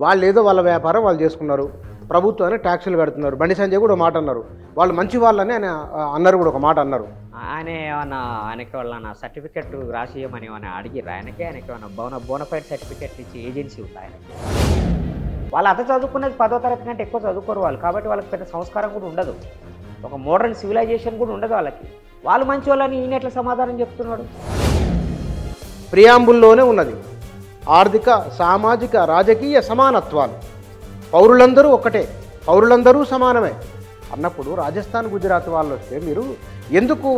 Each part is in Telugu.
వాళ్ళు ఏదో వాళ్ళ వ్యాపారం వాళ్ళు చేసుకున్నారు, ప్రభుత్వాన్ని ట్యాక్సులు కడుతున్నారు. బండి సంజయ్ కూడా ఒక మాట అన్నారు, వాళ్ళు మంచి వాళ్ళని ఆయన అన్నారు, కూడా ఒక మాట అన్నారు. ఆయన ఏమన్నా ఆయనకి వాళ్ళ సర్టిఫికెట్ రాసి ఇవ్వమని ఏమైనా అడిగిర్రు ఆయనకి ఏమన్నా బోనఫైడ్ సర్టిఫికెట్ ఇచ్చి ఏజెన్సీ ఉంది ఆయనకి. వాళ్ళు అంత చదువుకునేది 10వ తరగతి కంటే ఎక్కువ చదువుకోరు వాళ్ళు, కాబట్టి వాళ్ళకి పెద్ద సంస్కారం కూడా ఉండదు, ఒక మోడర్న్ సివిలైజేషన్ కూడా ఉండదు వాళ్ళకి. వాళ్ళు మంచి వాళ్ళని ఈయన ఎట్లా సమాధానం చెప్తున్నాడు? ప్రియాంబుల్లోనే ఉన్నది ఆర్థిక, సామాజిక, రాజకీయ సమానత్వాలు, పౌరులందరూ ఒక్కటే, పౌరులందరూ సమానమే అన్నప్పుడు రాజస్థాన్, గుజరాత్ వాళ్ళు వస్తే మీరు ఎందుకు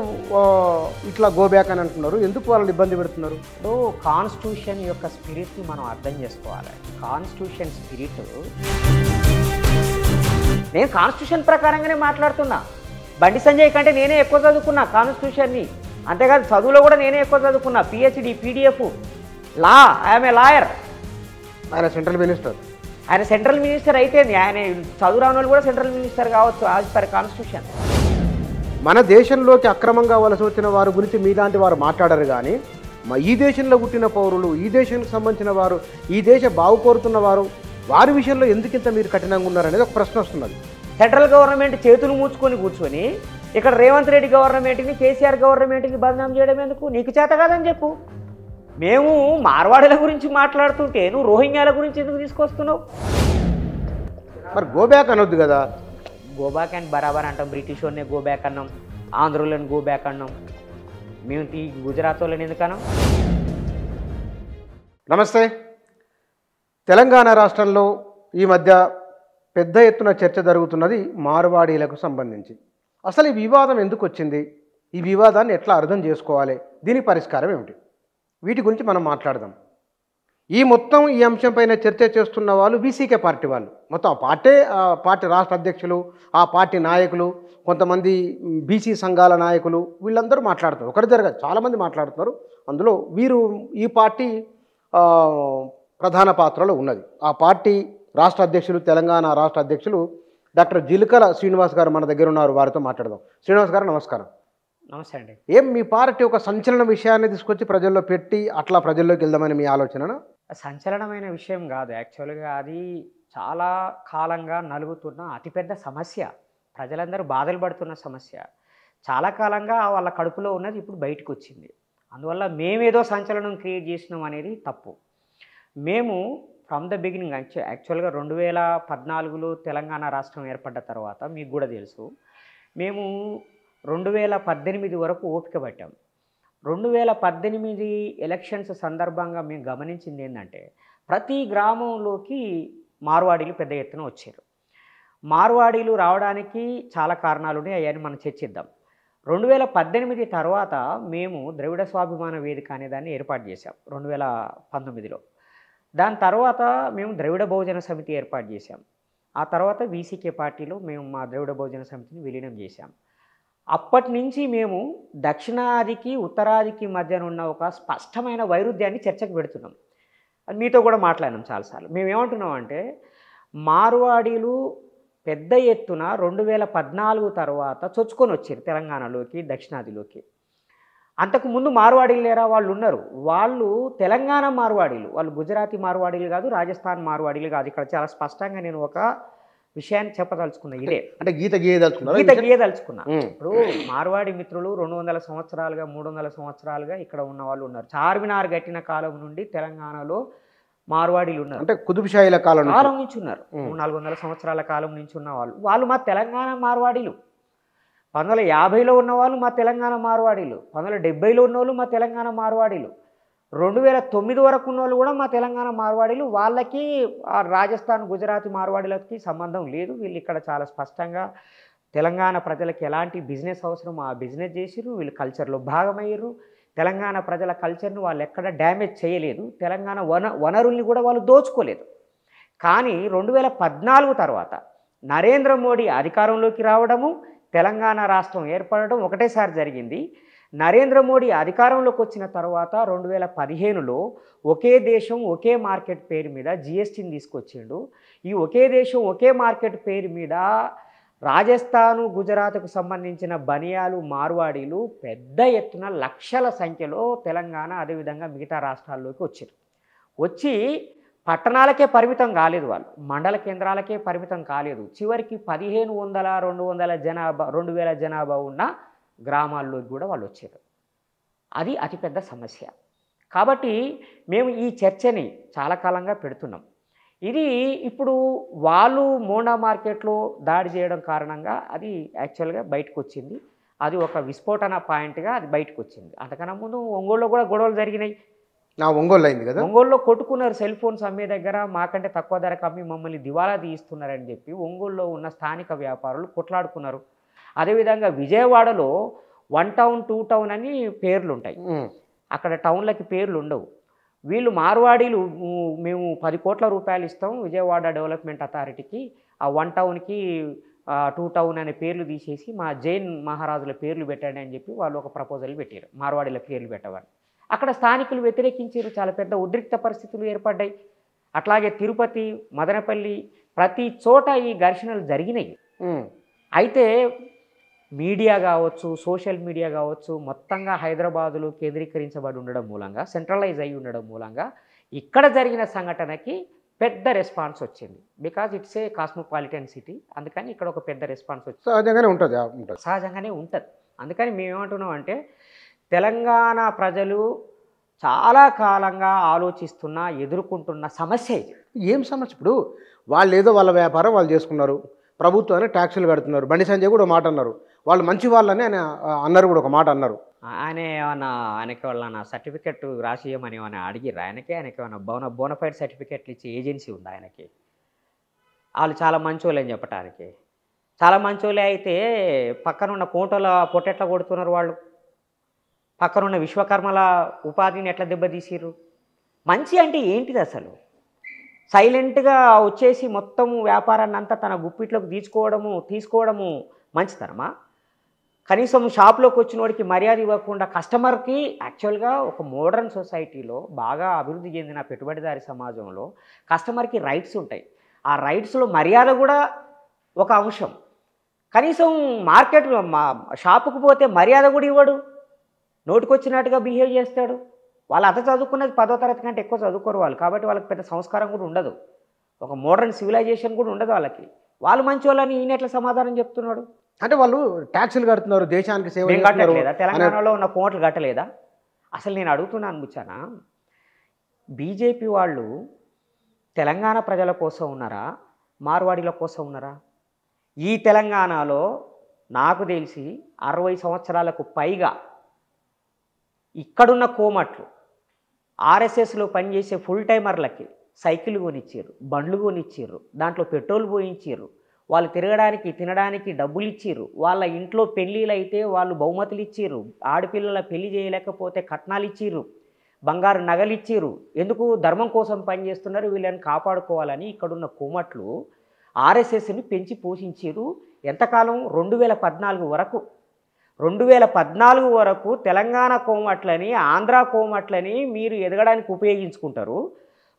ఇట్లా గోబ్యాక్ అని అంటున్నారు? ఎందుకు వాళ్ళని ఇబ్బంది పెడుతున్నారు? ఇప్పుడు కాన్స్టిట్యూషన్ యొక్క స్పిరిట్ని మనం అర్థం చేసుకోవాలి. కాన్స్టిట్యూషన్ స్పిరిట్, నేను కాన్స్టిట్యూషన్ ప్రకారంగానే మాట్లాడుతున్నా. బండి సంజయ్ కంటే నేనే ఎక్కువ చదువుకున్నా కాన్స్టిట్యూషన్ని, అంతేకాదు చదువులో కూడా నేనే ఎక్కువ చదువుకున్నా, PhD, PDF, law, I'm a lawyer. ఆయన సెంట్రల్ మినిస్టర్, ఆయన సెంట్రల్ మినిస్టర్ అయితే ఆయన చదువు రాని వాళ్ళు కూడా సెంట్రల్ మినిస్టర్ కావచ్చు యాజ్ పర్ కాన్స్టిట్యూషన్. మన దేశంలోకి అక్రమంగా వలస వచ్చిన వారి గురించి మీలాంటి వారు మాట్లాడరు, కానీ ఈ దేశంలో పుట్టిన పౌరులు, ఈ దేశానికి సంబంధించిన వారు, ఈ దేశ బాగు కోరుతున్న వారు, వారి విషయంలో ఎందుకింత మీరు కఠినంగా ఉన్నారనేది ఒక ప్రశ్న వస్తున్నది. సెంట్రల్ గవర్నమెంట్ చేతులు మూచుకొని కూర్చొని ఇక్కడ రేవంత్ రెడ్డి గవర్నమెంట్ని, కేసీఆర్ గవర్నమెంట్ని బదనాం చేయడం ఎందుకు? నీకు చేత కాదని చెప్పు. మేము మార్వాడీల గురించి మాట్లాడుతుంటే నువ్వు రోహింగ్యాల గురించి ఎందుకు తీసుకొస్తున్నావు? మరి గోబ్యాక్ అనొద్దు కదా. గోబ్యాక్ అండ్ బరాబర్ అంటాం, బ్రిటిష్ వాళ్ళని గోబ్యాక్ అన్నాం, ఆంధ్రులను గోబ్యాక్ అన్నాం, మేము ఈ గుజరాత్ వాళ్ళని ఎందుకు అన్నాం? నమస్తే. తెలంగాణ రాష్ట్రంలో ఈ మధ్య పెద్ద ఎత్తున చర్చ జరుగుతున్నది మార్వాడీలకు సంబంధించి. అసలు ఈ వివాదం ఎందుకు వచ్చింది? ఈ వివాదాన్ని ఎట్లా అర్థం చేసుకోవాలి? దీని పరిష్కారం ఏమిటి? వీటి గురించి మనం మాట్లాడదాం. ఈ అంశం పైన చర్చ చేస్తున్న వాళ్ళు వీసీకే పార్టీ వాళ్ళు, మొత్తం పార్టీ రాష్ట్ర అధ్యక్షులు, ఆ పార్టీ నాయకులు, కొంతమంది బీసీ సంఘాల నాయకులు, వీళ్ళందరూ మాట్లాడుతున్నారు. ఒకటి జరగదు, చాలామంది మాట్లాడుతున్నారు. అందులో ఈ పార్టీ ప్రధాన పాత్రలో ఉన్నది. ఆ పార్టీ రాష్ట్ర అధ్యక్షులు, తెలంగాణ రాష్ట్ర అధ్యక్షులు డాక్టర్ జిలకల శ్రీనివాస్ గారు మన దగ్గర ఉన్నారు. వారితో మాట్లాడదాం. శ్రీనివాస్ గారు నమస్కారం. నమస్తే అండి. మీ పార్టీ ఒక సంచలన విషయాన్ని తీసుకొచ్చి ప్రజల్లో పెట్టి అట్లా ప్రజల్లోకి వెళ్దామని మీ ఆలోచన? సంచలనమైన విషయం కాదు, యాక్చువల్గా అది చాలా కాలంగా నలుగుతున్న అతిపెద్ద సమస్య, ప్రజలందరూ బాధలు పడుతున్న సమస్య. చాలా కాలంగా వాళ్ళ కడుపులో ఉన్నది ఇప్పుడు బయటకు వచ్చింది. అందువల్ల మేమేదో సంచలనం క్రియేట్ చేసినాం అనేది తప్పు. మేము ఫ్రమ్ ద బిగినింగ్ యాక్చువల్గా 2014లో తెలంగాణ రాష్ట్రం ఏర్పడ్డ తర్వాత మీకు కూడా తెలుసు, మేము 2018 వరకు ఓపిక పట్టాం. 2018 ఎలక్షన్స్ సందర్భంగా మేము గమనించింది ఏంటంటే, ప్రతి గ్రామంలోకి మార్వాడీలు పెద్ద ఎత్తున వచ్చారు. మార్వాడీలు రావడానికి చాలా కారణాలు ఉన్నాయి, అవన్నీ మనం చర్చిద్దాం. 2018 తర్వాత మేము ద్రవిడ స్వాభిమాన వేదిక అనే దాన్ని ఏర్పాటు చేశాం 2019లో. దాని తర్వాత మేము ద్రవిడ బహుజన సమితి ఏర్పాటు చేశాం. ఆ తర్వాత వీసీకే పార్టీలో మేము మా ద్రవిడ బహుజన సమితిని విలీనం చేశాం. అప్పటి నుంచి మేము దక్షిణాదికి ఉత్తరాదికి మధ్యనున్న ఒక స్పష్టమైన వైరుధ్యాన్ని చర్చకు పెడుతున్నాం. అది మీతో కూడా మాట్లాడినాం చాలాసార్లు. మేము ఏమంటున్నాం అంటే, మార్వాడీలు పెద్ద ఎత్తున 2014 తర్వాత చొచ్చుకొని వచ్చారు తెలంగాణలోకి, దక్షిణాదిలోకి. అంతకుముందు మార్వాడీలు లేరా? వాళ్ళు ఉన్నారు. వాళ్ళు తెలంగాణ మార్వాడీలు, వాళ్ళు గుజరాతీ మార్వాడీలు కాదు, రాజస్థాన్ మార్వాడీలు కాదు. ఇక్కడ చాలా స్పష్టంగా నేను ఒక విషయాన్ని చెప్పదలుచుకున్నా. ఇదే అంటే గీత గీయదలుచుకున్నా. ఇప్పుడు మార్వాడి మిత్రులు 200 సంవత్సరాలుగా 300 సంవత్సరాలుగా ఇక్కడ ఉన్న వాళ్ళు ఉన్నారు. చార్మినార్ కట్టిన కాలం నుండి తెలంగాణలో మార్వాడీలు ఉన్నారు. అంటే కుతుబ్షాహీల కాలం నుంచి ఉన్నారు. 400 సంవత్సరాల కాలం నుంచి ఉన్న వాళ్ళు మా తెలంగాణ మార్వాడీలు. 1950లో ఉన్నవాళ్ళు మా తెలంగాణ మార్వాడీలు, 1970లో ఉన్నవాళ్ళు మా తెలంగాణ మార్వాడీలు, 2009 వరకు ఉన్న వాళ్ళు కూడా మా తెలంగాణ మార్వాడీలు. వాళ్ళకి రాజస్థాన్, గుజరాతీ మార్వాడీలకి సంబంధం లేదు. వీళ్ళు ఇక్కడ చాలా స్పష్టంగా తెలంగాణ ప్రజలకు ఎలాంటి బిజినెస్ అవసరం ఆ బిజినెస్ చేసిర్రు. వీళ్ళు కల్చర్లో భాగమయ్యారు. తెలంగాణ ప్రజల కల్చర్ను వాళ్ళు ఎక్కడ డ్యామేజ్ చేయలేదు. తెలంగాణ వనరుల్ని కూడా వాళ్ళు దోచుకోలేదు. కానీ 2014 తర్వాత నరేంద్ర మోడీ అధికారంలోకి రావడము, తెలంగాణ రాష్ట్రం ఏర్పడడం ఒకటేసారి జరిగింది. నరేంద్ర మోడీ అధికారంలోకి వచ్చిన తర్వాత 2015లో ఒకే దేశం ఒకే మార్కెట్ పేరు మీద జిఎస్టీని తీసుకొచ్చిండు. ఈ ఒకే దేశం ఒకే మార్కెట్ పేరు మీద రాజస్థాను, గుజరాత్కు సంబంధించిన బనియాలు, మార్వాడీలు పెద్ద ఎత్తున లక్షల సంఖ్యలో తెలంగాణ అదేవిధంగా మిగతా రాష్ట్రాల్లోకి వచ్చారు. వచ్చి పట్టణాలకే పరిమితం కాలేదు, వాళ్ళు మండల కేంద్రాలకే పరిమితం కాలేదు, చివరికి 1500 200 జనాభా 2000 జనాభా ఉన్న గ్రామాల్లోకి కూడా వాళ్ళు వచ్చారు. అది అతిపెద్ద సమస్య. కాబట్టి మేము ఈ చర్చని చాలా కాలంగా పెడుతున్నాం. ఇది ఇప్పుడు వాళ్ళు మోండా మార్కెట్లో దాడి చేయడం కారణంగా అది యాక్చువల్గా బయటకు వచ్చింది. అది ఒక విస్ఫోటన పాయింట్గా అది బయటకు వచ్చింది. అంతకన్నా ముందు ఒంగోలులో కూడా గొడవలు జరిగినాయి. ఒంగోలు అయింది కదా, ఒంగోలులో కొట్టుకున్నారు. సెల్ ఫోన్స్ అమ్మే దగ్గర మాకంటే తక్కువ ధరకు అమ్మి మమ్మల్ని దివాలా తీస్తున్నారని చెప్పి ఒంగోలులో ఉన్న స్థానిక వ్యాపారులు కొట్లాడుకున్నారు. అదేవిధంగా విజయవాడలో 1 టౌన్ 2 టౌన్ అని పేర్లు ఉంటాయి. అక్కడ టౌన్లకి పేర్లు ఉండవు. వీళ్ళు మార్వాడీలు మేము 10 కోట్ల రూపాయలు ఇస్తాం విజయవాడ డెవలప్మెంట్ అథారిటీకి, ఆ 1 టౌన్కి 2 టౌన్ అనే పేర్లు తీసేసి మా జైన్ మహారాజుల పేర్లు పెట్టండి అని చెప్పి వాళ్ళు ఒక ప్రపోజల్ పెట్టారు, మార్వాడీల పేర్లు పెట్టమని. అక్కడ స్థానికులు వ్యతిరేకించారు. చాలా పెద్ద ఉద్రిక్త పరిస్థితులు ఏర్పడ్డాయి. అట్లాగే తిరుపతి, మదనపల్లి ప్రతి చోట ఈ ఘర్షణలు జరిగినాయి. అయితే మీడియా కావచ్చు, సోషల్ మీడియా కావచ్చు, మొత్తంగా హైదరాబాదులో కేంద్రీకరించబడి ఉండడం మూలంగా, సెంట్రలైజ్ అయి ఉండడం మూలంగా ఇక్కడ జరిగిన సంఘటనకి పెద్ద రెస్పాన్స్ వచ్చింది. Because it's a cosmopolitan city, అందుకని ఇక్కడ ఒక పెద్ద రెస్పాన్స్ వచ్చింది. సహజంగానే ఉంటుంది. అందుకని మేమేమంటున్నాం అంటే తెలంగాణ ప్రజలు చాలా కాలంగా ఆలోచిస్తున్న, ఎదుర్కొంటున్న సమస్య ఇది. ఏం సమస్య? ఇప్పుడు వాళ్ళు ఏదో వాళ్ళ వ్యాపారం వాళ్ళు చేసుకున్నారు, ప్రభుత్వాన్ని ట్యాక్సులు కడుతున్నారు. బండి సంజయ్ కూడా ఒక మాట అన్నారు, వాళ్ళు మంచి వాళ్ళని ఆయన అన్నారు, కూడా ఒక మాట అన్నారు. ఆయనకి వాళ్ళ సర్టిఫికెట్ రాసి ఇవ్వమని ఏమైనా అడిగిర్రు? ఆయనకి ఏమైనా బోనఫైడ్ సర్టిఫికెట్లు ఇచ్చే ఏజెన్సీ ఉంది ఆయనకి? వాళ్ళు చాలా మంచోళ్ళు అని చెప్పడానికి. చాలా మంచోళ్ళే అయితే పక్కనున్న కోటల పొట్టెట్లా కొడుతున్నారు వాళ్ళు? పక్కనున్న విశ్వకర్మల ఉపాధిని ఎట్లా దెబ్బతీసిర్రు? మంచి అంటే ఏంటిది అసలు? సైలెంట్గా వచ్చేసి మొత్తం వ్యాపారాన్ని అంతా తన గుప్పిట్లోకి తీసుకోవడము మంచితనమా? కనీసం షాప్లోకి వచ్చిన వాడికి మర్యాద ఇవ్వకుండా కస్టమర్కి, యాక్చువల్గా ఒక మోడర్న్ సొసైటీలో బాగా అభివృద్ధి చెందిన పెట్టుబడిదారి సమాజంలో కస్టమర్కి రైట్స్ ఉంటాయి. ఆ రైట్స్లో మర్యాద కూడా ఒక అంశం. కనీసం మార్కెట్ షాపుకు పోతే మర్యాద కూడా ఇవ్వడు, నోటికొచ్చినట్టుగా బిహేవ్ చేస్తాడు. వాళ్ళు అంత చదువుకున్నది 10వ తరగతి కంటే ఎక్కువ చదువుకోరు వాళ్ళు, కాబట్టి వాళ్ళకి పెద్ద సంస్కారం కూడా ఉండదు, ఒక మోడర్న్ సివిలైజేషన్ కూడా ఉండదు వాళ్ళకి. వాళ్ళు మంచి వాళ్ళని ఈయన ఎట్లా సమాధానం చెప్తున్నాడు? అంటే వాళ్ళు ట్యాక్సులు కడుతున్నారు, దేశానికి సేవ కట్టలేదా? తెలంగాణలో ఉన్న కోట్లు కట్టలేదా? అసలు నేను అడుగుతున్నాను ముచ్చానా, బీజేపీ వాళ్ళు తెలంగాణ ప్రజల కోసం ఉన్నారా, మార్వాడీల కోసం ఉన్నారా? ఈ తెలంగాణలో నాకు తెలిసి 60 సంవత్సరాలకు పైగా ఇక్కడున్న కోమట్లు ఆర్ఎస్ఎస్లో పనిచేసే ఫుల్ టైమర్లకి సైకిల్ కొనిచ్చారు, బండ్లు కొనిచ్చారు, దాంట్లో పెట్రోల్ పోయించారు, వాళ్ళు తిరగడానికి తినడానికి డబ్బులు ఇచ్చారు, వాళ్ళ ఇంట్లో పెళ్ళిళ్ళు అయితే వాళ్ళు బహుమతులు ఇచ్చారు, ఆడపిల్లల పెళ్లి చేయలేకపోతే కట్నాలు ఇచ్చారు, బంగారు నగలు ఇచ్చారు. ఎందుకు? ధర్మం కోసం పనిచేస్తున్నారు, వీళ్ళని కాపాడుకోవాలని ఇక్కడున్న కోమట్లు ఆర్ఎస్ఎస్ని పెంచి పోషించారు. ఎంతకాలం? 2014 వరకు. 2014 వరకు తెలంగాణ కోమట్లని, ఆంధ్ర కోమట్లని మీరు ఎదగడానికి ఉపయోగించుకుంటారు.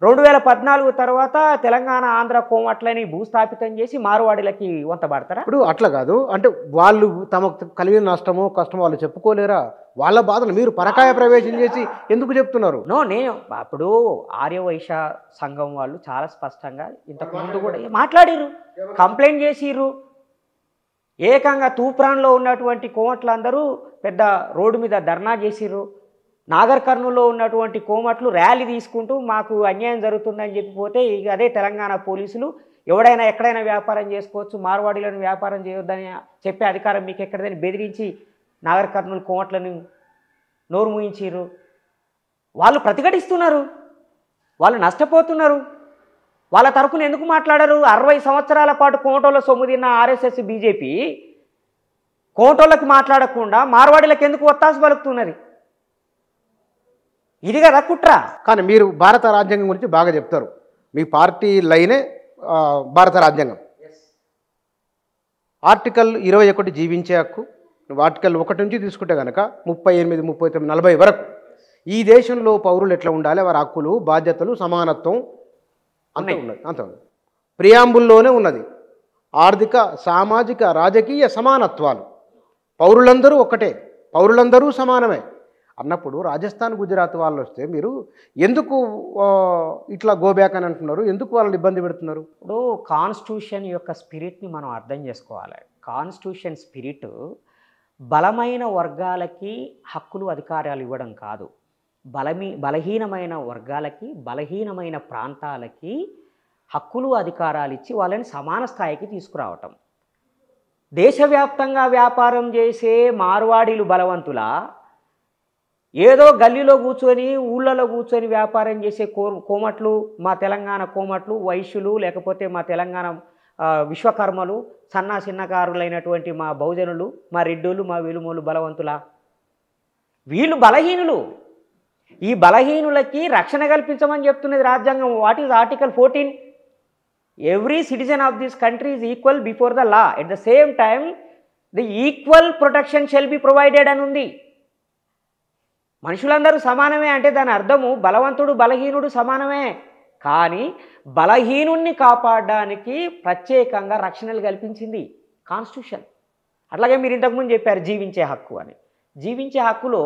2014 తర్వాత తెలంగాణ ఆంధ్ర కోమట్లని భూస్థాపితం చేసి మార్వాడీలకి వంతబడతారా? ఇప్పుడు అట్లా కాదు, అంటే వాళ్ళు తమకు కలిగిన నష్టమో కష్టమో వాళ్ళు చెప్పుకోలేరా? వాళ్ళ బాధలు మీరు పరకాయ ప్రవేశం చేసి ఎందుకు చెప్తున్నారు? నేను అప్పుడు ఆర్యవైశ్య సంఘం వాళ్ళు చాలా స్పష్టంగా ఇంతకు ముందు కూడా మాట్లాడిర్రు, కంప్లైంట్ చేసిర్రు. ఏకంగా తూప్రాన్లో ఉన్నటువంటి కోమట్లందరూ పెద్ద రోడ్డు మీద ధర్నా చేసిర్రు. నాగర్ కర్నూల్లో ఉన్నటువంటి కోమట్లు ర్యాలీ తీసుకుంటూ మాకు అన్యాయం జరుగుతుందని చెప్పిపోతే ఇక అదే తెలంగాణ పోలీసులు ఎవడైనా ఎక్కడైనా వ్యాపారం చేసుకోవచ్చు, మార్వాడీలను వ్యాపారం చేయొద్దని చెప్పే అధికారం మీకు ఎక్కడదని బెదిరించి నాగర్ కర్నూలు కోమట్లను నోరు మూయించారు. వాళ్ళు ప్రతిఘటిస్తున్నారు, వాళ్ళు నష్టపోతున్నారు. వాళ్ళ తరపున ఎందుకు మాట్లాడారు? 60 సంవత్సరాల పాటు కోమటోళ్ళ సొమ్ము తిన్న ఆర్ఎస్ఎస్ బీజేపీ కోమటోళ్ళకి మాట్లాడకుండా మార్వాడీలకు ఎందుకు ఒత్తాసు పలుకుతున్నది? ఇది కదా కుట్ర. కానీ మీరు భారత రాజ్యాంగం గురించి బాగా చెప్తారు, మీ పార్టీ లైనే భారత రాజ్యాంగం. ఆర్టికల్ 21 జీవించే హక్కు. నువ్వు ఆర్టికల్ 1 నుంచి తీసుకుంటే కనుక 38, 39, 40 వరకు ఈ దేశంలో పౌరులు ఎట్లా ఉండాలి, వారి హక్కులు బాధ్యతలు సమానత్వం అంత ఉన్నది, అంత ఉన్నది. ప్రియాంబుల్లోనే ఉన్నది. ఆర్థిక సామాజిక రాజకీయ సమానత్వాలు, పౌరులందరూ ఒక్కటే, పౌరులందరూ సమానమే. అన్నప్పుడు రాజస్థాన్ గుజరాత్ వాళ్ళు వస్తే మీరు ఎందుకు ఆ, ఇట్లా గో బ్యాక్ అని అంటున్నారు, ఎందుకు వాళ్ళని ఇబ్బంది పెడుతున్నారు? ఇప్పుడు కాన్స్టిట్యూషన్ యొక్క స్పిరిట్ని మనం అర్థం చేసుకోవాలి. కాన్స్టిట్యూషన్ స్పిరిట్ బలమైన వర్గాలకి హక్కులు అధికారాలు ఇవ్వడం కాదు, బలహీనమైన వర్గాలకి బలహీనమైన ప్రాంతాలకి హక్కులు అధికారాలు ఇచ్చి వాళ్ళని సమాన స్థాయికి తీసుకురావటం. దేశవ్యాప్తంగా వ్యాపారం చేసే మార్వాడీలు బలవంతులా, ఏదో గల్లీలో కూర్చొని ఊళ్ళలో కూర్చొని వ్యాపారం చేసే కోమట్లు, మా తెలంగాణ కోమట్లు, వైశ్యులు, లేకపోతే మా తెలంగాణ విశ్వకర్మలు, సన్నా చిన్నకారులైనటువంటి మా బహుజనులు, మా రెడ్డోళ్ళు, మా వెలుమోళ్ళు బలవంతులా? వీళ్ళు బలహీనులు. ఈ బలహీనులకి రక్షణ కల్పించమని చెప్తున్నది రాజ్యాంగం. What is article 14? Every citizen of this country is equal before the law, at the same time the equal protection shall be provided అని ఉంది. మనుషులందరూ సమానమే అంటే దాని అర్థము బలవంతుడు బలహీనుడు సమానమే, కానీ బలహీనుణ్ణి కాపాడడానికి ప్రత్యేకంగా రక్షణలు కల్పించింది కాన్స్టిట్యూషన్. అట్లాగే మీరు ఇంతకుముందు చెప్పారు జీవించే హక్కు అని. జీవించే హక్కులో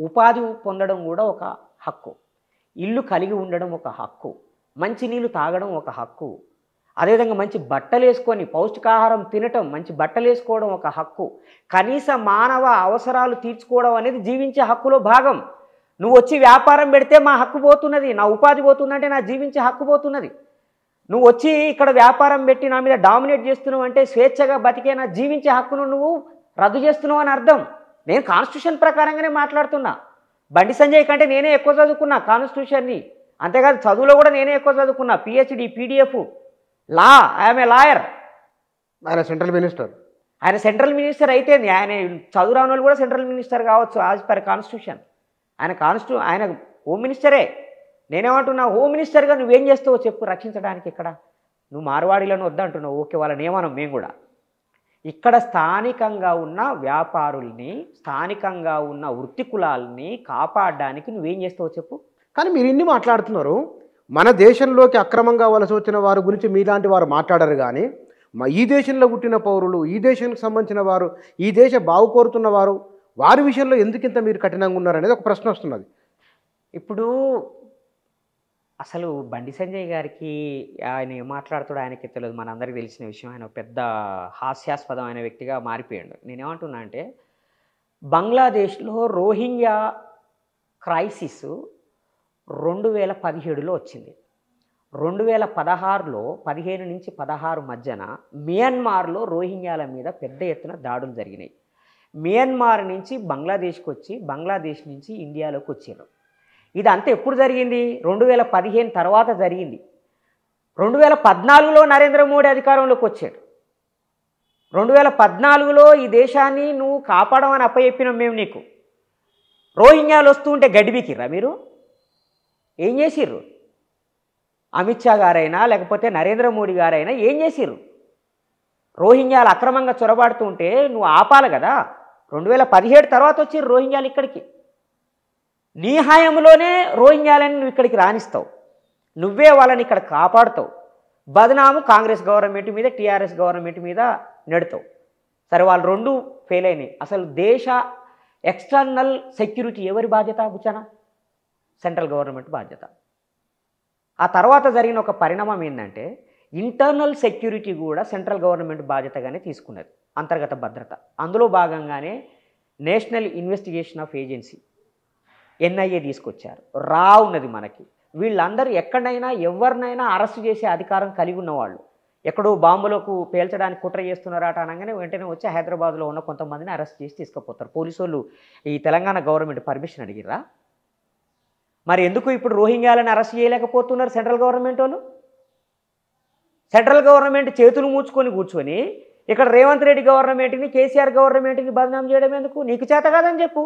ఉపాధి పొందడం కూడా ఒక హక్కు, ఇల్లు కలిగి ఉండడం ఒక హక్కు, మంచినీళ్ళు తాగడం ఒక హక్కు, అదేవిధంగా మంచి బట్టలు వేసుకొని పౌష్టికాహారం తినటం, మంచి బట్టలు వేసుకోవడం ఒక హక్కు, కనీస మానవ అవసరాలు తీర్చుకోవడం అనేది జీవించే హక్కులో భాగం. నువ్వు వచ్చి వ్యాపారం పెడితే మా హక్కు పోతున్నది, నా ఉపాధి పోతుందంటే నా జీవించే హక్కు పోతున్నది. నువ్వు వచ్చి ఇక్కడ వ్యాపారం పెట్టి నా మీద డామినేట్ చేస్తున్నావు అంటే స్వేచ్ఛగా బతికే నా జీవించే హక్కును నువ్వు రద్దు చేస్తున్నావు అని అర్థం. నేను కాన్స్టిట్యూషన్ ప్రకారంగానే మాట్లాడుతున్నా. బండి సంజయ్ కంటే నేనే ఎక్కువ చదువుకున్నా కాన్స్టిట్యూషన్ని, అంతేకాదు చదువులో కూడా నేనే ఎక్కువ చదువుకున్నా, PhD, PDF, law. I'm a lawyer. ఆయన సెంట్రల్ మినిస్టర్. ఆయన సెంట్రల్ మినిస్టర్ అయితే ఆయన చదువు రాని వాళ్ళు కూడా సెంట్రల్ మినిస్టర్ కావచ్చు యాజ్ పర్ కాన్స్టిట్యూషన్. ఆయన హోమ్ మినిస్టరే. నేనేమంటున్నా, హోమ్ మినిస్టర్గా నువ్వేం చేస్తావో చెప్పు రక్షించడానికి. ఇక్కడ నువ్వు మార్వాడీలను వద్దంటున్నావు, ఓకే, వాళ్ళని ఏమనం మేము కూడా. ఇక్కడ స్థానికంగా ఉన్న వ్యాపారుల్ని, స్థానికంగా ఉన్న వృత్తి కులాలని కాపాడడానికి నువ్వేం చేస్తావో చెప్పు. కానీ మీరు ఇన్ని మాట్లాడుతున్నారు, మన దేశంలోకి అక్రమంగా వలస వచ్చిన వారి గురించి మీలాంటి వారు మాట్లాడరు. కానీ ఈ దేశంలో పుట్టిన పౌరులు, ఈ దేశానికి సంబంధించిన వారు, ఈ దేశ బాగు కోరుతున్న వారు, వారి విషయంలో ఎందుకింత మీరు కఠినంగా ఉన్నారనేది ఒక ప్రశ్న వస్తున్నది. ఇప్పుడు అసలు బండి సంజయ్ గారికి ఆయన ఏం మాట్లాడుతాడో ఆయనకి తెలియదు, మనందరికీ తెలిసిన విషయం. ఆయన పెద్ద హాస్యాస్పదమైన వ్యక్తిగా మారిపోయాడు. నేనేమంటున్నా అంటే, బంగ్లాదేశ్లో రోహింగ్యా క్రైసిస్ 2017లో వచ్చింది. 2016లో 15 నుంచి 16 మధ్యన మియన్మార్లో రోహింగ్యాల మీద పెద్ద ఎత్తున దాడులు జరిగినాయి. మియన్మార్ నుంచి బంగ్లాదేశ్కి వచ్చి, బంగ్లాదేశ్ నుంచి ఇండియాలోకి వచ్చారు. ఇదంతా ఎప్పుడు జరిగింది? 2015 తర్వాత జరిగింది. 2014లో నరేంద్ర మోడీ అధికారంలోకి వచ్చాడు. 2014లో ఈ దేశాన్ని నువ్వు కాపాడమని అప్పచెప్పినాం మేము నీకు. రోహింగ్యాలు వస్తూ ఉంటే గడిబికిర్రా మీరు? ఏం చేసిర్రు? అమిత్ షా గారైనా లేకపోతే నరేంద్ర మోడీ గారైనా ఏం చేసిర్రు? రోహింగ్యాలు అక్రమంగా చొరబాడుతుంటే నువ్వు ఆపాలి కదా. 2017 తర్వాత వచ్చిర్రు రోహింగ్యాలు ఇక్కడికి. నీ హయాంలోనే రోహింగ్యాలని నువ్వు ఇక్కడికి రాణిస్తావు, నువ్వే వాళ్ళని ఇక్కడ కాపాడుతావు. బదనాము కాంగ్రెస్ గవర్నమెంట్ మీద, టీఆర్ఎస్ గవర్నమెంట్ మీద నెడతావు. సరే, వాళ్ళు రెండు ఫెయిల్ అయినాయి. అసలు దేశ ఎక్స్టర్నల్ సెక్యూరిటీ ఎవరి బాధ్యత? బుచ్చనా సెంట్రల్ గవర్నమెంట్ బాధ్యత. ఆ తర్వాత జరిగిన ఒక పరిణామం ఏంటంటే, ఇంటర్నల్ సెక్యూరిటీ కూడా సెంట్రల్ గవర్నమెంట్ బాధ్యతగానే తీసుకున్నది, అంతర్గత భద్రత. అందులో భాగంగానే national investigation of agency NIA తీసుకొచ్చారు. రా ఉన్నది మనకి. వీళ్ళందరూ ఎక్కడైనా ఎవరినైనా అరెస్ట్ చేసే అధికారం కలిగి ఉన్నవాళ్ళు. ఎక్కడో బాంబులకు పేల్చడానికి కుట్ర చేస్తున్నారట అనగానే వెంటనే వచ్చి హైదరాబాద్లో ఉన్న కొంతమందిని అరెస్ట్ చేసి తీసుకుపోతారు. పోలీసు వాళ్ళు ఈ తెలంగాణ గవర్నమెంట్ పర్మిషన్ అడిగిర్రా? మరి ఎందుకు ఇప్పుడు రోహింగ్యాలను అరెస్ట్ చేయలేకపోతున్నారు సెంట్రల్ గవర్నమెంట్ వాళ్ళు? సెంట్రల్ గవర్నమెంట్ చేతులు మూచుకొని కూర్చొని ఇక్కడ రేవంత్ రెడ్డి గవర్నమెంట్ని, కేసీఆర్ గవర్నమెంట్ని బదనాం చేయడం ఎందుకు? నీకు చేత కాదని చెప్పు.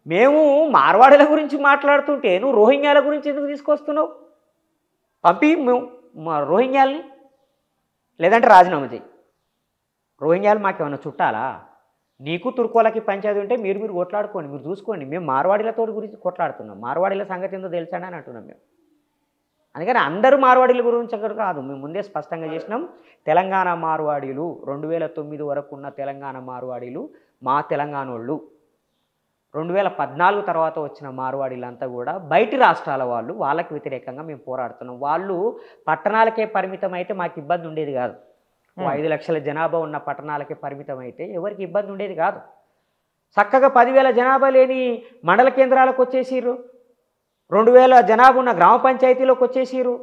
మేము మార్వాడీల గురించి మాట్లాడుతుంటే నువ్వు రోహింగ్యాల గురించి ఎందుకు తీసుకొస్తున్నావు? పంపి మా రోహింగ్యాలని, లేదంటే రాజీనామా చేయి. రోహింగ్యాలు మాకేమన్నా చుట్టాలా? నీకు తుర్కోలకి పంచాయతీ ఉంటే మీరు కొట్లాడుకోండి, మీరు చూసుకోండి. మేము మార్వాడీలతో గురించి కొట్లాడుతున్నాం. మార్వాడీల సంగతి ఏందో తెలుసాడా అని అంటున్నాం మేము. అందుకని అందరూ మార్వాడీల గురించి అక్కడ కాదు, మేము ముందే స్పష్టంగా చేసినాం. తెలంగాణ మార్వాడీలు 2009 వరకు ఉన్న తెలంగాణ మార్వాడీలు మా తెలంగాణ వాళ్ళు. 2014 తర్వాత వచ్చిన మార్వాడీలంతా కూడా బయటి రాష్ట్రాల వాళ్ళు, వాళ్ళకి వ్యతిరేకంగా మేము పోరాడుతున్నాం. వాళ్ళు పట్టణాలకే పరిమితం అయితే మాకు ఇబ్బంది ఉండేది కాదు. 5 లక్షల జనాభా ఉన్న పట్టణాలకే పరిమితం అయితే ఎవరికి ఇబ్బంది ఉండేది కాదు. చక్కగా 10,000 జనాభా లేని మండల కేంద్రాలకు వచ్చేసిర్రు, 2,000 జనాభా ఉన్న గ్రామ పంచాయతీలోకి వచ్చేసిర్రు.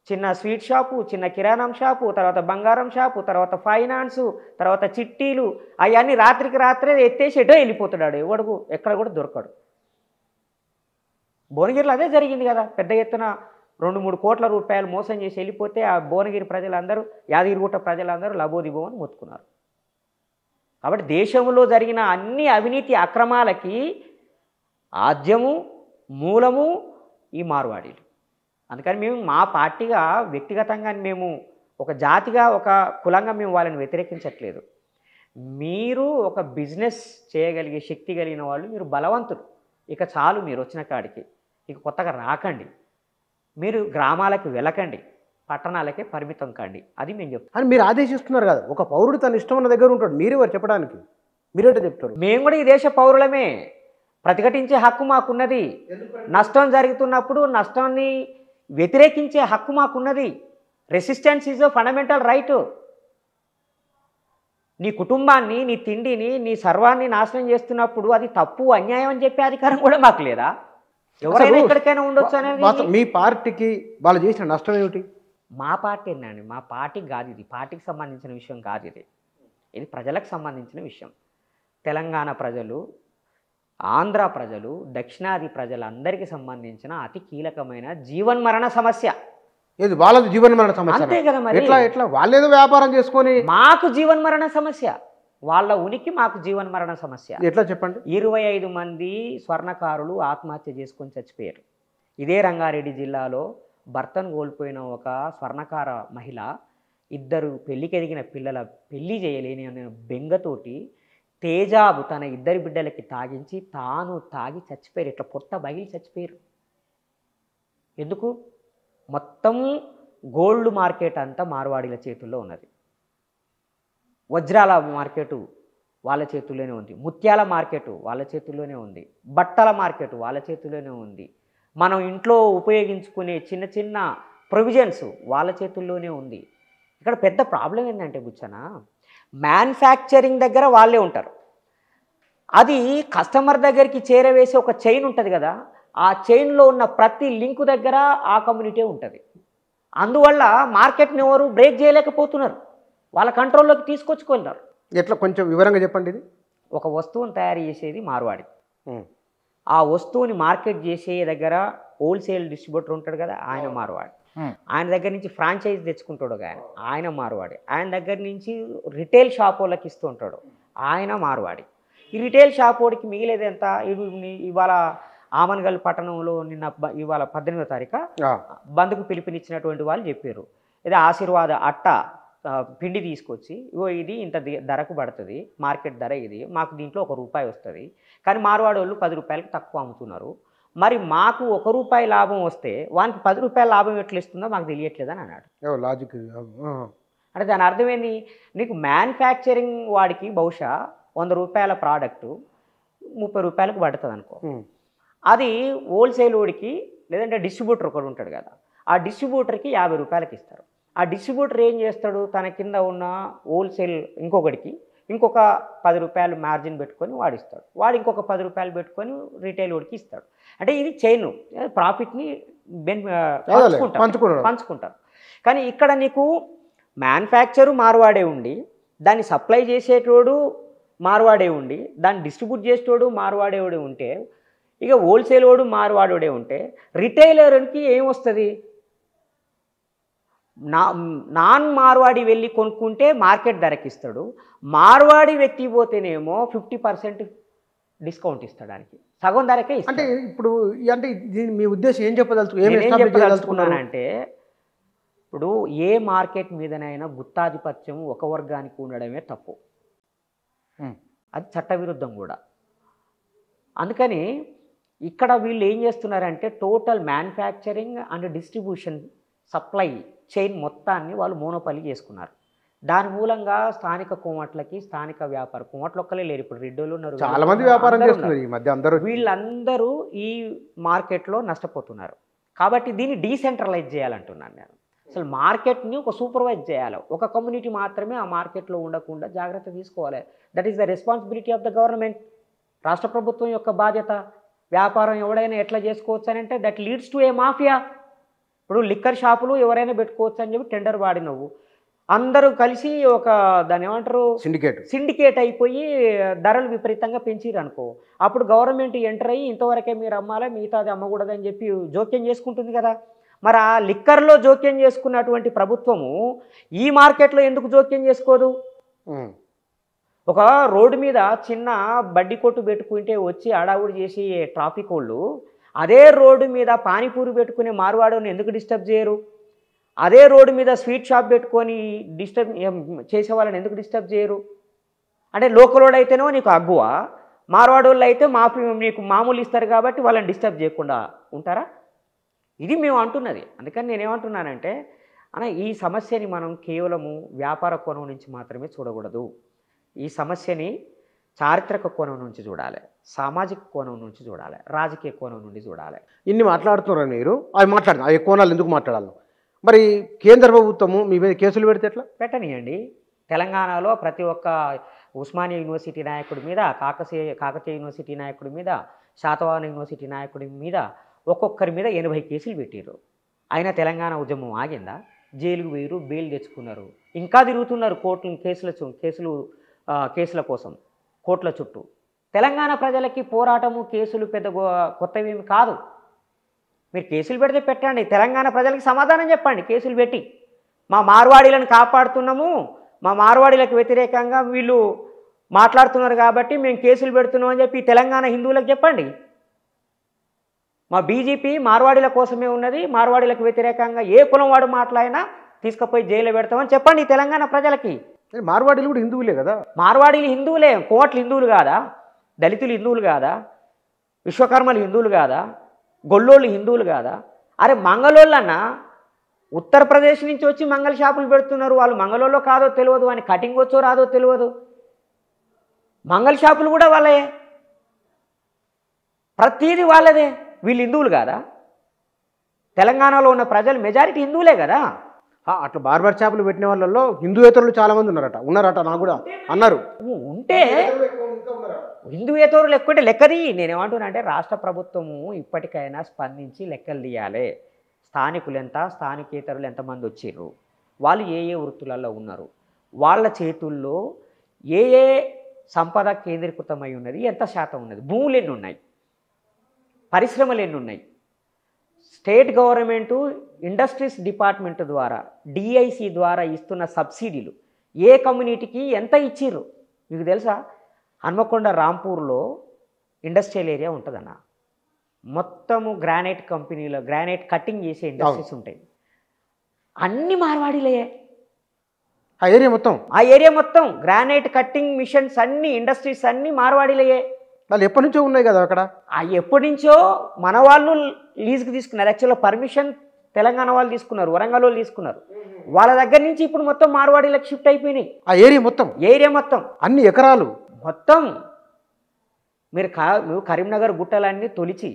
చిన్న స్వీట్ షాపు, చిన్న కిరాణం షాపు, తర్వాత బంగారం షాపు, తర్వాత ఫైనాన్సు, తర్వాత చిట్టీలు, అవన్నీ రాత్రికి రాత్రే ఎత్తేసి ఎటో వెళ్ళిపోతున్నాడు. ఎవడుకు ఎక్కడ కూడా దొరకడు. భువనగిరిలో అదే జరిగింది కదా. పెద్ద ఎత్తున 2-3 కోట్ల రూపాయలు మోసం చేసి వెళ్ళిపోతే ఆ భువనగిరి ప్రజలందరూ, యాదగిరిగుట్ట ప్రజలందరూ లబోదిబోమని మొత్తుకున్నారు. కాబట్టి దేశంలో జరిగిన అన్ని అవినీతి అక్రమాలకి ఆద్యము, మూలము ఈ మార్వాడీలు. అందుకని మేము మా పార్టీగా, వ్యక్తిగతంగా మేము ఒక జాతిగా, ఒక కులంగా మేము వాళ్ళని వ్యతిరేకించట్లేదు. మీరు ఒక బిజినెస్ చేయగలిగే శక్తి కలిగిన వాళ్ళు, మీరు బలవంతులు. ఇక చాలు, మీరు వచ్చిన కాడికి ఇక కొత్తగా రాకండి. మీరు గ్రామాలకు వెళ్ళకండి, పట్టణాలకే పరిమితం కండి. అది మేము చెప్తాం. అని మీరు ఆదేశిస్తున్నారు కదా. ఒక పౌరుడు తన ఇష్టం ఉన్న దగ్గర ఉంటాడు, మీరెవరు చెప్పడానికి? మీరేంటో చెప్తారు. మేము కూడా ఈ దేశ పౌరులమే, ప్రతిఘటించే హక్కు మాకున్నది. నష్టం జరుగుతున్నప్పుడు నష్టాన్ని వ్యతిరేకించే హక్కు మాకున్నది. Resistance is a fundamental right. నీ కుటుంబాన్ని, నీ తిండిని, నీ సర్వాన్ని నాశనం చేస్తున్నప్పుడు అది తప్పు, అన్యాయం అని చెప్పే అధికారం కూడా మాకు లేదా? ఎవరైనా ఎక్కడికైనా ఉండొచ్చు అనేది. మీ పార్టీకి వాళ్ళు చేసిన నష్టం ఏమిటి? మా పార్టీ ఏంటండి, మా పార్టీకి కాదు ఇది, పార్టీకి సంబంధించిన విషయం కాదు ఇది. ఇది ప్రజలకు సంబంధించిన విషయం. తెలంగాణ ప్రజలు, ఆంధ్ర ప్రజలు, దక్షిణాది ప్రజలందరికీ సంబంధించిన అతి కీలకమైన జీవన్మరణ సమస్య. ఏది వాళ్ళది జీవన్మరణ సమస్య? అంతే కదా మరి. ఎట్లా వాళ్ళేదో వ్యాపారం చేసుకొని మాకు జీవన్మరణ సమస్య, వాళ్ళ ఉనికి మాకు జీవన్మరణ సమస్య. ఎట్లా చెప్పండి? 25 మంది స్వర్ణకారులు ఆత్మహత్య చేసుకొని చచ్చిపోయారు. ఇదే రంగారెడ్డి జిల్లాలో భర్తను కోల్పోయిన ఒక స్వర్ణకార మహిళ, 2 పెళ్లికి ఎదిగిన పిల్లల పెళ్లి చేయలేని అనే బెంగతోటి తేజాబు తన 2 బిడ్డలకి తాగించి తాను తాగి చచ్చిపోయారు. ఇట్లా పొట్ట బగిలి చచ్చిపోయారు. ఎందుకు? మొత్తం గోల్డ్ మార్కెట్ అంతా మార్వాడీల చేతుల్లో ఉన్నది. వజ్రాల మార్కెటు వాళ్ళ చేతుల్లోనే ఉంది. ముత్యాల మార్కెటు వాళ్ళ చేతుల్లోనే ఉంది. బట్టల మార్కెటు వాళ్ళ చేతుల్లోనే ఉంది. మనం ఇంట్లో ఉపయోగించుకునే చిన్న చిన్న ప్రొవిజన్స్ వాళ్ళ చేతుల్లోనే ఉంది. ఇక్కడ పెద్ద ప్రాబ్లం ఏంటంటే బుచ్చన, మ్యానుఫ్యాక్చరింగ్ దగ్గర వాళ్ళే ఉంటారు. అది కస్టమర్ దగ్గరికి చేరవేసే ఒక చైన్ ఉంటుంది కదా, ఆ చైన్లో ఉన్న ప్రతి లింకు దగ్గర ఆ కమ్యూనిటీ ఉంటుంది. అందువల్ల మార్కెట్ని ఎవరు బ్రేక్ చేయలేకపోతున్నారు, వాళ్ళ కంట్రోల్లోకి తీసుకొచ్చుకున్నారు. ఎట్లా కొంచెం వివరంగా చెప్పండి. ఇది ఒక వస్తువుని తయారు చేసేది మార్వాడి. ఆ వస్తువుని మార్కెట్ చేసే దగ్గర హోల్సేల్ డిస్ట్రిబ్యూటర్ ఉంటాడు కదా, ఆయన మార్వాడి. ఆయన దగ్గర నుంచి ఫ్రాంచైజ్ తెచ్చుకుంటాడు ఆయన మార్వాడి. ఆయన దగ్గర నుంచి రిటైల్ షాప్ వాళ్ళకి ఇస్తూ ఉంటాడు, ఆయన మార్వాడి. ఈ రిటైల్ షాప్ వాడికి మిగిలేది ఎంత? ఇవాళ ఆమన్గల్ పట్టణంలో ఇవాళ 18వ తారీఖు బంద్కు పిలుపునిచ్చినటువంటి వాళ్ళు చెప్పారు, ఇది ఆశీర్వాద అట్ట పిండి తీసుకొచ్చి, ఇగో ఇది ఇంత ధరకు పడుతుంది, మార్కెట్ ధర ఇది, మాకు దీంట్లో ₹1 వస్తుంది, కానీ మార్వాడి వాళ్ళు 10 రూపాయలకు తక్కువ అమ్ముతున్నారు, మరి మాకు ₹1 లాభం వస్తే వానికి ₹10 లాభం ఎట్లా ఇస్తుందో మాకు తెలియట్లేదని అన్నాడు. లాజిక్. అంటే దాని అర్థమైంది, నీకు మ్యానుఫ్యాక్చరింగ్ వాడికి బహుశా ₹100 ప్రోడక్టు ₹30 పడుతుంది అనుకో, అది హోల్సేల్ వాడికి లేదంటే డిస్ట్రిబ్యూటర్ ఒకడు ఉంటాడు కదా, ఆ డిస్ట్రిబ్యూటర్కి ₹50 ఇస్తారు. ఆ డిస్ట్రిబ్యూటర్ ఏం చేస్తాడు, తన కింద ఉన్న హోల్సేల్ ఇంకొకటికి ఇంకొక ₹10 మార్జిన్ పెట్టుకొని వాడిస్తాడు, వాడు ఇంకొక ₹10 పెట్టుకొని రిటైల్ వాడికి ఇస్తాడు. అంటే ఇది చైన్, ప్రాఫిట్ని పంచుకుంటారు. కానీ ఇక్కడ నీకు మ్యానుఫ్యాక్చరు మార్వాడే ఉండి, దాన్ని సప్లై చేసేటోడు మార్వాడే ఉండి, దాన్ని డిస్ట్రిబ్యూట్ చేసేటోడు మార్వాడేవాడే ఉంటే, ఇక హోల్సేల్ వాడు మార్వాడోడే ఉంటే, రిటైలర్కి ఏం వస్తుంది? నాన్ మార్వాడి వెళ్ళి కొనుక్కుంటే మార్కెట్ ధరకి ఇస్తాడు, మార్వాడి వ్యక్తి పోతేనేమో 50% డిస్కౌంట్ ఇస్తాడానికి, సగం ధరకే ఇస్తాడు. అంటే ఇప్పుడు అంటే మీ ఉద్దేశం ఏం చెప్పదలుచుకున్నానంటే, ఇప్పుడు ఏ మార్కెట్ మీదనైనా గుత్తాధిపత్యం ఒక వర్గానికి ఉండడమే తప్పు, అది చట్టవిరుద్ధం కూడా. అందుకని ఇక్కడ వీళ్ళు ఏం చేస్తున్నారంటే, total manufacturing and distribution supply chain మొత్తాన్ని వాళ్ళు మోనోపలి చేసుకున్నారు. దాని మూలంగా స్థానిక కోమట్లకి స్థానిక వ్యాపార కోమట్లు ఒక్కలే లేరు, ఇప్పుడు రెడ్డోళ్ళు ఉన్నారు, చాలా మంది వ్యాపారం అందరూ చేస్తున్నారు ఈ మధ్య అందరూ. వీళ్ళందరూ ఈ మార్కెట్లో నష్టపోతున్నారు. కాబట్టి దీన్ని డీసెంట్రలైజ్ చేయాలంటున్నాను నేను. అసలు మార్కెట్ని ఒక సూపర్వైజ్ చేయాలి, ఒక కమ్యూనిటీ మాత్రమే ఆ మార్కెట్లో ఉండకుండా జాగ్రత్త తీసుకోవాలి. That is the responsibility of the government. రాష్ట్ర ప్రభుత్వం యొక్క బాధ్యత. వ్యాపారం ఎవడైనా ఎట్లా చేసుకోవచ్చు అని అంటే that leads to A mafia. ఇప్పుడు లిక్కర్ షాపులు ఎవరైనా పెట్టుకోవచ్చు అని చెప్పి టెండర్ వాడినవు, అందరూ కలిసి ఒక దాన్ని ఏమంటారు సిండికేట్ అయిపోయి ధరలు విపరీతంగా పెంచిరు అనుకో, అప్పుడు గవర్నమెంట్ ఎంటర్ అయ్యి ఇంతవరకే మీరు అమ్మాలా మిగతాది అమ్మకూడదని చెప్పి జోక్యం చేసుకుంటుంది కదా. మరి ఆ లిక్కర్లో జోక్యం చేసుకున్నటువంటి ప్రభుత్వము ఈ మార్కెట్లో ఎందుకు జోక్యం చేసుకోదు? ఒక రోడ్డు మీద చిన్న బడ్డీ కొట్టు పెట్టుకుంటే వచ్చి అడావుడి చేసి ట్రాఫిక్ వాళ్ళు అదే రోడ్డు మీద పానీపూరి పెట్టుకునే మార్వాడని ఎందుకు డిస్టర్బ్ చేయరు? అదే రోడ్డు మీద స్వీట్ షాప్ పెట్టుకొని డిస్టర్బ్ చేసే వాళ్ళని ఎందుకు డిస్టర్బ్ చేయరు? అంటే లోకల్ వాడు అయితేనో నీకు అగ్గువ, మార్వాడోళ్ళు అయితే నీకు మామూలు ఇస్తారు కాబట్టి వాళ్ళని డిస్టర్బ్ చేయకుండా ఉంటారా? ఇది మేము అంటున్నది. అందుకని నేనేమంటున్నానంటే ఈ సమస్యని మనం కేవలము వ్యాపార కోణం నుంచి మాత్రమే చూడకూడదు. ఈ సమస్యని చారిత్రక కోణం నుంచి చూడాలి, సామాజిక కోణం నుంచి చూడాలి, రాజకీయ కోణం నుండి చూడాలి. ఇన్ని మాట్లాడుతున్నారు మీరు, అవి మాట్లాడదాం. అవి కోణాలు ఎందుకు మాట్లాడాలి? మరి కేంద్ర ప్రభుత్వము మీ మీద కేసులు పెడితే ఎట్లా? పెట్టనియండి. తెలంగాణలో ప్రతి ఒక్క ఉస్మానియా యూనివర్సిటీ నాయకుడి మీద, కాకతీయ యూనివర్సిటీ నాయకుడి మీద, శాతవాహన యూనివర్సిటీ నాయకుడి మీద ఒక్కొక్కరి మీద 80 కేసులు పెట్టారు. అయినా తెలంగాణ ఉద్యమం ఆగిందా? జైలుకు వేయరు, బెయిల్ తెచ్చుకున్నారు, ఇంకా తిరుగుతున్నారు కేసుల కోసం కోర్టుల చుట్టూ. తెలంగాణ ప్రజలకి పోరాటము కేసులు పెద్ద కొత్తవేమి కాదు. మీరు కేసులు పెడితే పెట్టండి, తెలంగాణ ప్రజలకి సమాధానం చెప్పండి. కేసులు పెట్టి మా మార్వాడీలను కాపాడుతున్నాము, మా మార్వాడీలకు వ్యతిరేకంగా వీళ్ళు మాట్లాడుతున్నారు కాబట్టి మేము కేసులు పెడుతున్నాం అని చెప్పి తెలంగాణ హిందువులకు చెప్పండి. మా బీజేపీ మార్వాడీల కోసమే ఉన్నది, మార్వాడీలకు వ్యతిరేకంగా ఏ కులం వాడు మాట్లాడినా తీసుకుపోయి జైల్లో పెడతామని చెప్పండి తెలంగాణ ప్రజలకి. మార్వాడీలు కూడా హిందువులే కదా. మార్వాడీలు హిందువులే, కోమట్లు హిందువులు కాదా? దళితులు హిందువులు కాదా? విశ్వకర్మలు హిందువులు కాదా? గొల్లోళ్ళు హిందువులు కాదా? అరే మంగళోళ్ళన్న ఉత్తరప్రదేశ్ నుంచి వచ్చి మంగళ షాపులు పెడుతున్నారు, వాళ్ళు మంగళోళ్ళో కాదో తెలియదు, అని కటింగ్ వచ్చో రాదో తెలియదు, మంగళ షాపులు కూడా వాళ్ళే, ప్రతీది వాళ్ళదే. వీళ్ళు హిందువులు కాదా? తెలంగాణలో ఉన్న ప్రజలు మెజారిటీ హిందువులే కదా. అట్లా బార్బర్ షాపులు పెట్టిన వాళ్ళలో హిందూయేతరులు చాలా మంది ఉన్నారట నాకు కూడా అన్నారు. ఉంటే హిందూయేతరులు ఎక్కువ లెక్కది. నేనేమంటున్నా అంటే రాష్ట్ర ప్రభుత్వము ఇప్పటికైనా స్పందించి లెక్కలు తీయాలి. స్థానికులు ఎంత, స్థానికేతరులు ఎంతమంది వచ్చిర్రు, వాళ్ళు ఏ ఏ వృత్తులలో ఉన్నారు, వాళ్ళ చేతుల్లో ఏ ఏ సంపద కేంద్రీకృతమై ఉన్నది, ఎంత శాతం ఉన్నది, భూములు ఎన్ని ఉన్నాయి, పరిశ్రమలు ఎన్ని ఉన్నాయి, స్టేట్ గవర్నమెంటు ఇండస్ట్రీస్ డిపార్ట్మెంట్ ద్వారా డిఐసి ద్వారా ఇస్తున్న సబ్సిడీలు ఏ కమ్యూనిటీకి ఎంత ఇచ్చిర్రు మీకు తెలుసా? హన్మకొండ రాంపూర్లో ఇండస్ట్రియల్ ఏరియా ఉంటుందన్న, మొత్తము గ్రానైట్ కంపెనీలో గ్రానైట్ కట్టింగ్ చేసే ఇండస్ట్రీస్ ఉంటాయి, అన్ని మార్వాడీలే. ఆ ఏరియా మొత్తం గ్రానైట్ కట్టింగ్ మిషన్స్ అన్ని ఇండస్ట్రీస్ అన్ని మార్వాడీలయే. వాళ్ళు ఎప్పటి నుంచో ఉన్నాయి కదా అక్కడ. ఎప్పటి నుంచో మన వాళ్ళు లీజ్కి తీసుకున్నారు. యాక్చువల్గా పర్మిషన్ తెలంగాణ వాళ్ళు తీసుకున్నారు, వరంగల్ వాళ్ళు తీసుకున్నారు. వాళ్ళ దగ్గర నుంచి ఇప్పుడు మొత్తం మార్వాడీలకు షిఫ్ట్ అయిపోయినాయి. ఆ ఏరియా మొత్తం అన్ని ఎకరాలు మొత్తం. మీరు కరీంనగర్ గుట్టలన్నీ తొలిచి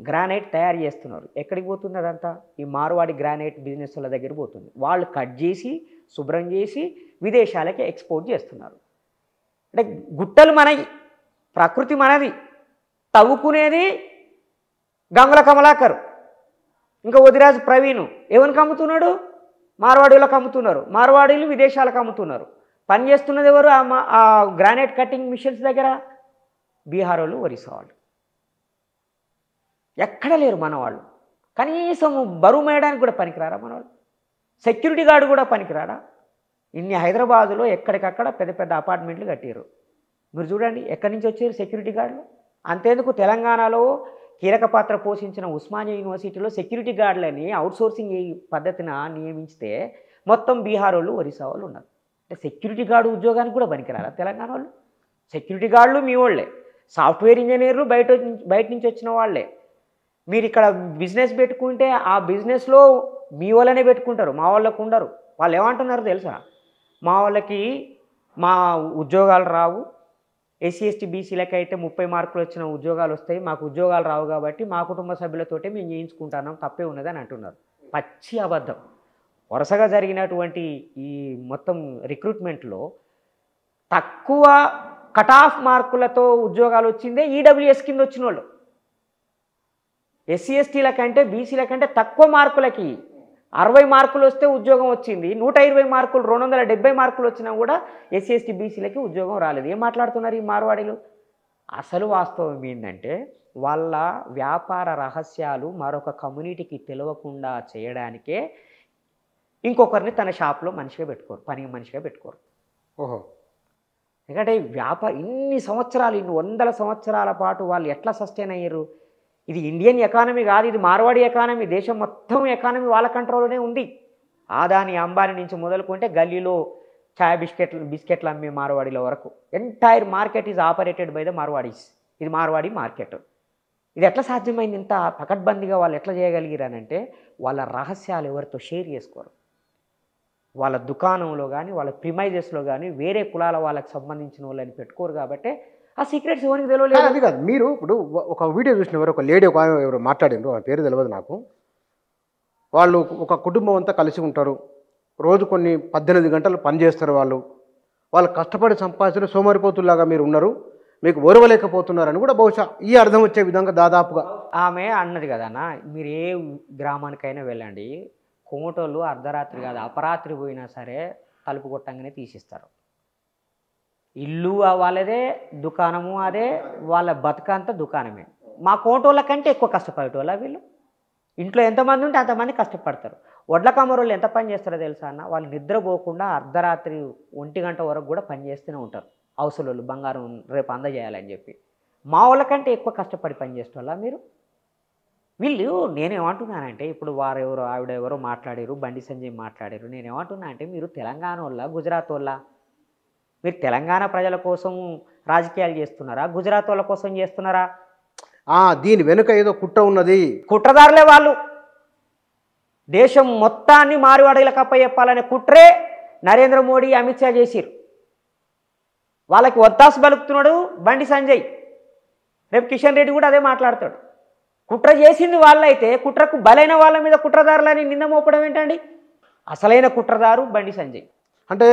గ్రానైట్ తయారు చేస్తున్నారు. ఎక్కడికి పోతుంది అదంతా? ఈ మార్వాడి గ్రానైట్ బిజినెస్ వాళ్ళ దగ్గర పోతుంది. వాళ్ళు కట్ చేసి శుభ్రం చేసి విదేశాలకి ఎక్స్పోర్ట్ చేస్తున్నారు. అంటే గుట్టలు మనవి, ప్రకృతి మనది, తవ్వుకునేది గంగుల కమలాకర్, ఇంకా వదిరాజు ప్రవీణ్. ఎవరికి అమ్ముతున్నాడు? మార్వాడీలకు అమ్ముతున్నారు. మార్వాడీలు విదేశాలకు అమ్ముతున్నారు. పని చేస్తున్నది ఎవరు? ఆ గ్రానైట్ కటింగ్ మిషన్స్ దగ్గర బీహార్ వాళ్ళు, ఒరిస్సా వాళ్ళు. ఎక్కడ లేరు మనవాళ్ళు. కనీసం బరువు మేయడానికి కూడా పనికిరారా మనవాళ్ళు? సెక్యూరిటీ గార్డు కూడా పనికిరాడా? ఇన్ని హైదరాబాదులో ఎక్కడికక్కడ పెద్ద పెద్ద అపార్ట్మెంట్లు కట్టారు. మీరు చూడండి ఎక్కడి నుంచి వచ్చారు సెక్యూరిటీ గార్డులు. అంతేందుకు తెలంగాణలో కీలక పాత్ర పోషించిన ఉస్మానియా యూనివర్సిటీలో సెక్యూరిటీ గార్డులని అవుట్సోర్సింగ్ పద్ధతిన నియమించితే మొత్తం బీహార్ వాళ్ళు, ఒరిస్సా వాళ్ళు ఉన్నారు. అంటే సెక్యూరిటీ గార్డు ఉద్యోగానికి కూడా పనికిరారా తెలంగాణ వాళ్ళు? సెక్యూరిటీ గార్డులు మీ వాళ్ళే, సాఫ్ట్వేర్ ఇంజనీర్లు బయట నుంచి వచ్చిన వాళ్ళే. మీరు ఇక్కడ బిజినెస్ పెట్టుకుంటే ఆ బిజినెస్లో మీ వాళ్ళనే పెట్టుకుంటారు, మా వాళ్ళకు ఉండరు. వాళ్ళు ఏమంటున్నారు తెలుసా? మా వాళ్ళకి మా ఉద్యోగాలు రావు, ఎస్సీ ఎస్టీ బీసీలకి అయితే 30 మార్కులు వచ్చిన ఉద్యోగాలు వస్తాయి, మాకు ఉద్యోగాలు రావు కాబట్టి మా కుటుంబ సభ్యులతోటే మేము చేయించుకుంటున్నాం, తప్పే ఉన్నదని అంటున్నారు. పచ్చి అబద్ధం. వరుసగా జరిగినటువంటి ఈ మొత్తం రిక్రూట్మెంట్లో తక్కువ కట్ ఆఫ్ మార్కులతో ఉద్యోగాలు వచ్చిందే ఈడబ్ల్యూఎస్ కింద వచ్చిన వాళ్ళు. ఎస్సీ ఎస్టీల కంటే బీసీల కంటే తక్కువ మార్కులకి 60 మార్కులు వస్తే ఉద్యోగం వచ్చింది. 120 మార్కులు 270 మార్కులు వచ్చినా కూడా ఎస్సీ ఎస్టీ బీసీలకి ఉద్యోగం రాలేదు. ఏం మాట్లాడుతున్నారు ఈ మార్వాడీలు? అసలు వాస్తవం ఏంటంటే వాళ్ళ వ్యాపార రహస్యాలు మరొక కమ్యూనిటీకి తెలియకుండా చేయడానికే ఇంకొకరిని తన షాప్లో మనిషిగా పెట్టుకోరు, పని మనిషిగా పెట్టుకోరు. ఓహో. ఎందుకంటే ఇన్ని సంవత్సరాలు, ఇన్ని 100 సంవత్సరాల పాటు వాళ్ళు ఎట్లా సస్టైన్ అయ్యారు? ఇది ఇండియన్ ఎకానమీ కాదు, ఇది మార్వాడి ఎకానమీ. దేశం మొత్తం ఎకానమీ వాళ్ళ కంట్రోల్లోనే ఉంది. ఆదాని అంబానీ నుంచి మొదలుకుంటే గల్లీలో ఛాయ్ బిస్కెట్లు అమ్మే మార్వాడీల వరకు entire market is operated by the Marwaris. ఇది మార్వాడి మార్కెట్. ఇది ఎట్లా సాధ్యమైంది? ఇంత పకడ్బందీగా వాళ్ళు ఎట్లా చేయగలిగారనంటే వాళ్ళ రహస్యాలు ఎవరితో షేర్ చేసుకోరు. వాళ్ళ దుకాణంలో కానీ వాళ్ళ ప్రిమైజెస్లో కానీ వేరే కులాల వాళ్ళకి సంబంధించిన వాళ్ళని పెట్టుకోరు కాబట్టి ఆ సీక్రెట్స్ ఎవరికి తెలియలేదు. అది కాదు, మీరు ఇప్పుడు ఒక వీడియో చూసిన ఒక లేడీ ఎవరు మాట్లాడినారు, ఆ పేరు తెలియదు నాకు. వాళ్ళు ఒక కుటుంబం అంతా కలిసి ఉంటారు, రోజు కొన్ని 18 గంటలు పని చేస్తారు. వాళ్ళు కష్టపడి సంపాదించిన సోమరిపోతుల్లాగా మీరు ఉన్నారు, మీకు ఓర్వలేకపోతున్నారని కూడా బహుశా ఈ అర్థం వచ్చే విధంగా దాదాపుగా ఆమె అన్నది కదన్నా. మీరు ఏ గ్రామానికైనా వెళ్ళండి, కోమటోళ్ళు అర్ధరాత్రి కాదు అపరాత్రి పోయినా సరే తలుపు కొట్టంగానే తీసిస్తారు. ఇల్లు వాళ్ళదే, దుకాణము అదే, వాళ్ళ బతుకంతా దుకాణమే. మా కోటోళ్ళ కంటే ఎక్కువ కష్టపడేటోళ్ళ వీళ్ళు. ఇంట్లో ఎంతమంది ఉంటే అంతమంది కష్టపడతారు. వడ్ల కమ్మరోళ్ళు ఎంత పని చేస్తారో తెలుసా అన్న? వాళ్ళు నిద్రపోకుండా అర్ధరాత్రి 1 గంట వరకు కూడా పని చేస్తూనే ఉంటారు. అవసరం బంగారం రేపు అందజేయాలని చెప్పి. మా వాళ్ళ కంటే ఎక్కువ కష్టపడి పని చేసేవాళ్ళ మీరు? వీళ్ళు నేనేమంటున్నానంటే, ఇప్పుడు వారెవరో ఆవిడ ఎవరో మాట్లాడారు, బండి సంజయ్ మాట్లాడారు. నేనేమంటున్నా అంటే మీరు తెలంగాణ వాళ్ళ గుజరాత్ వాళ్ళ? మీరు తెలంగాణ ప్రజల కోసం రాజకీయాలు చేస్తున్నారా, గుజరాత్ వాళ్ళ కోసం చేస్తున్నారా? దీని వెనుక ఏదో కుట్ర ఉన్నది. కుట్రదారులే వాళ్ళు. దేశం మొత్తాన్ని మారివాడీలకు అప్పచెప్పాలనే కుట్రే నరేంద్ర మోడీ, అమిత్ షా చేసిరు. వాళ్ళకి ఒత్తాసు పలుకుతున్నాడు బండి సంజయ్. రేపు కిషన్ రెడ్డి కూడా అదే మాట్లాడతాడు. కుట్ర చేసింది వాళ్ళైతే కుట్రకు బలైన వాళ్ళ మీద కుట్రదారులని నింద మోపడం ఏంటండి? అసలైన కుట్రదారు బండి సంజయ్. అంటే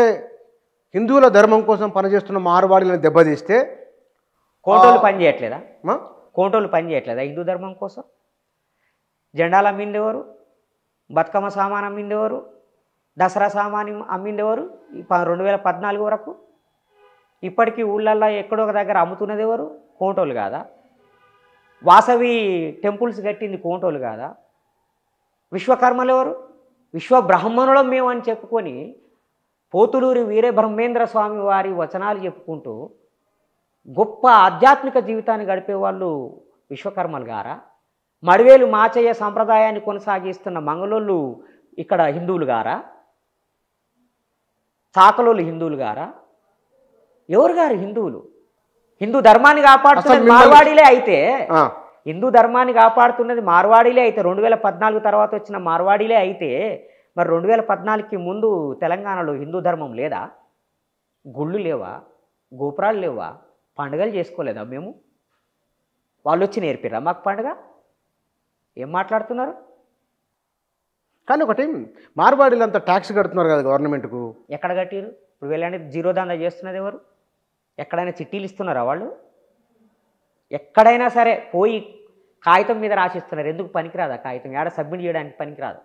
హిందువుల ధర్మం కోసం పనిచేస్తున్న మార్వాడీలను దెబ్బతీస్తే కోటోళ్ళు పని చేయట్లేదా? కోటోళ్ళు పని చేయట్లేదా హిందూ ధర్మం కోసం? జెండాలు అమ్మిండేవారు, బతుకమ్మ సామాన్ అమ్మిండేవారు, దసరా సామాన్ అమ్మిండేవారు 2014 వరకు. ఇప్పటికీ ఊళ్ళల్లో ఎక్కడో ఒక దగ్గర అమ్ముతున్నది ఎవరు? కోటోళ్ళు కాదా? వాసవి టెంపుల్స్ కట్టింది కోటోళ్ళు కాదా? విశ్వకర్మలు ఎవరు? విశ్వబ్రహ్మణులం మేము అని చెప్పుకొని పోతులూరి వీరబ్రహ్మేంద్ర స్వామి వారి వచనాలు చెప్పుకుంటూ గొప్ప ఆధ్యాత్మిక జీవితాన్ని గడిపేవాళ్ళు విశ్వకర్మలు గారా? మడివేలు మాచయ్య సంప్రదాయాన్ని కొనసాగిస్తున్న మంగళోళ్ళు ఇక్కడ హిందువులు గారా? చాకలోళ్ళు హిందువులు గారా? ఎవరు గారు హిందువులు? హిందూ ధర్మాన్ని కాపాడుతున్నది మార్వాడీలే అయితే, హిందూ ధర్మాన్ని కాపాడుతున్నది మార్వాడీలే అయితే, 2014 తర్వాత వచ్చిన మార్వాడీలే అయితే, మరి 2014కి ముందు తెలంగాణలో హిందూ ధర్మం లేదా? గుళ్ళు లేవా? గోపురాలు లేవా? పండుగలు చేసుకోలేదా మేము? వాళ్ళు వచ్చి నేర్పిరా మాకు పండుగ? ఏం మాట్లాడుతున్నారు? కానీ ఒకటి, మార్వాడీలు అంతా ట్యాక్స్ కడుతున్నారు కదా గవర్నమెంట్కు. ఎక్కడ కట్టిరు? ఇప్పుడు వెళ్ళండి, జీరో దందా చేస్తున్నది ఎవరు? ఎక్కడైనా చిట్టీలు ఇస్తున్నారా వాళ్ళు? ఎక్కడైనా సరే పోయి కాగితం మీద రాసిస్తున్నారు. ఎందుకు పనికిరాదా కాగితం? ఏడ సబ్మిట్ చేయడానికి పనికిరాదు.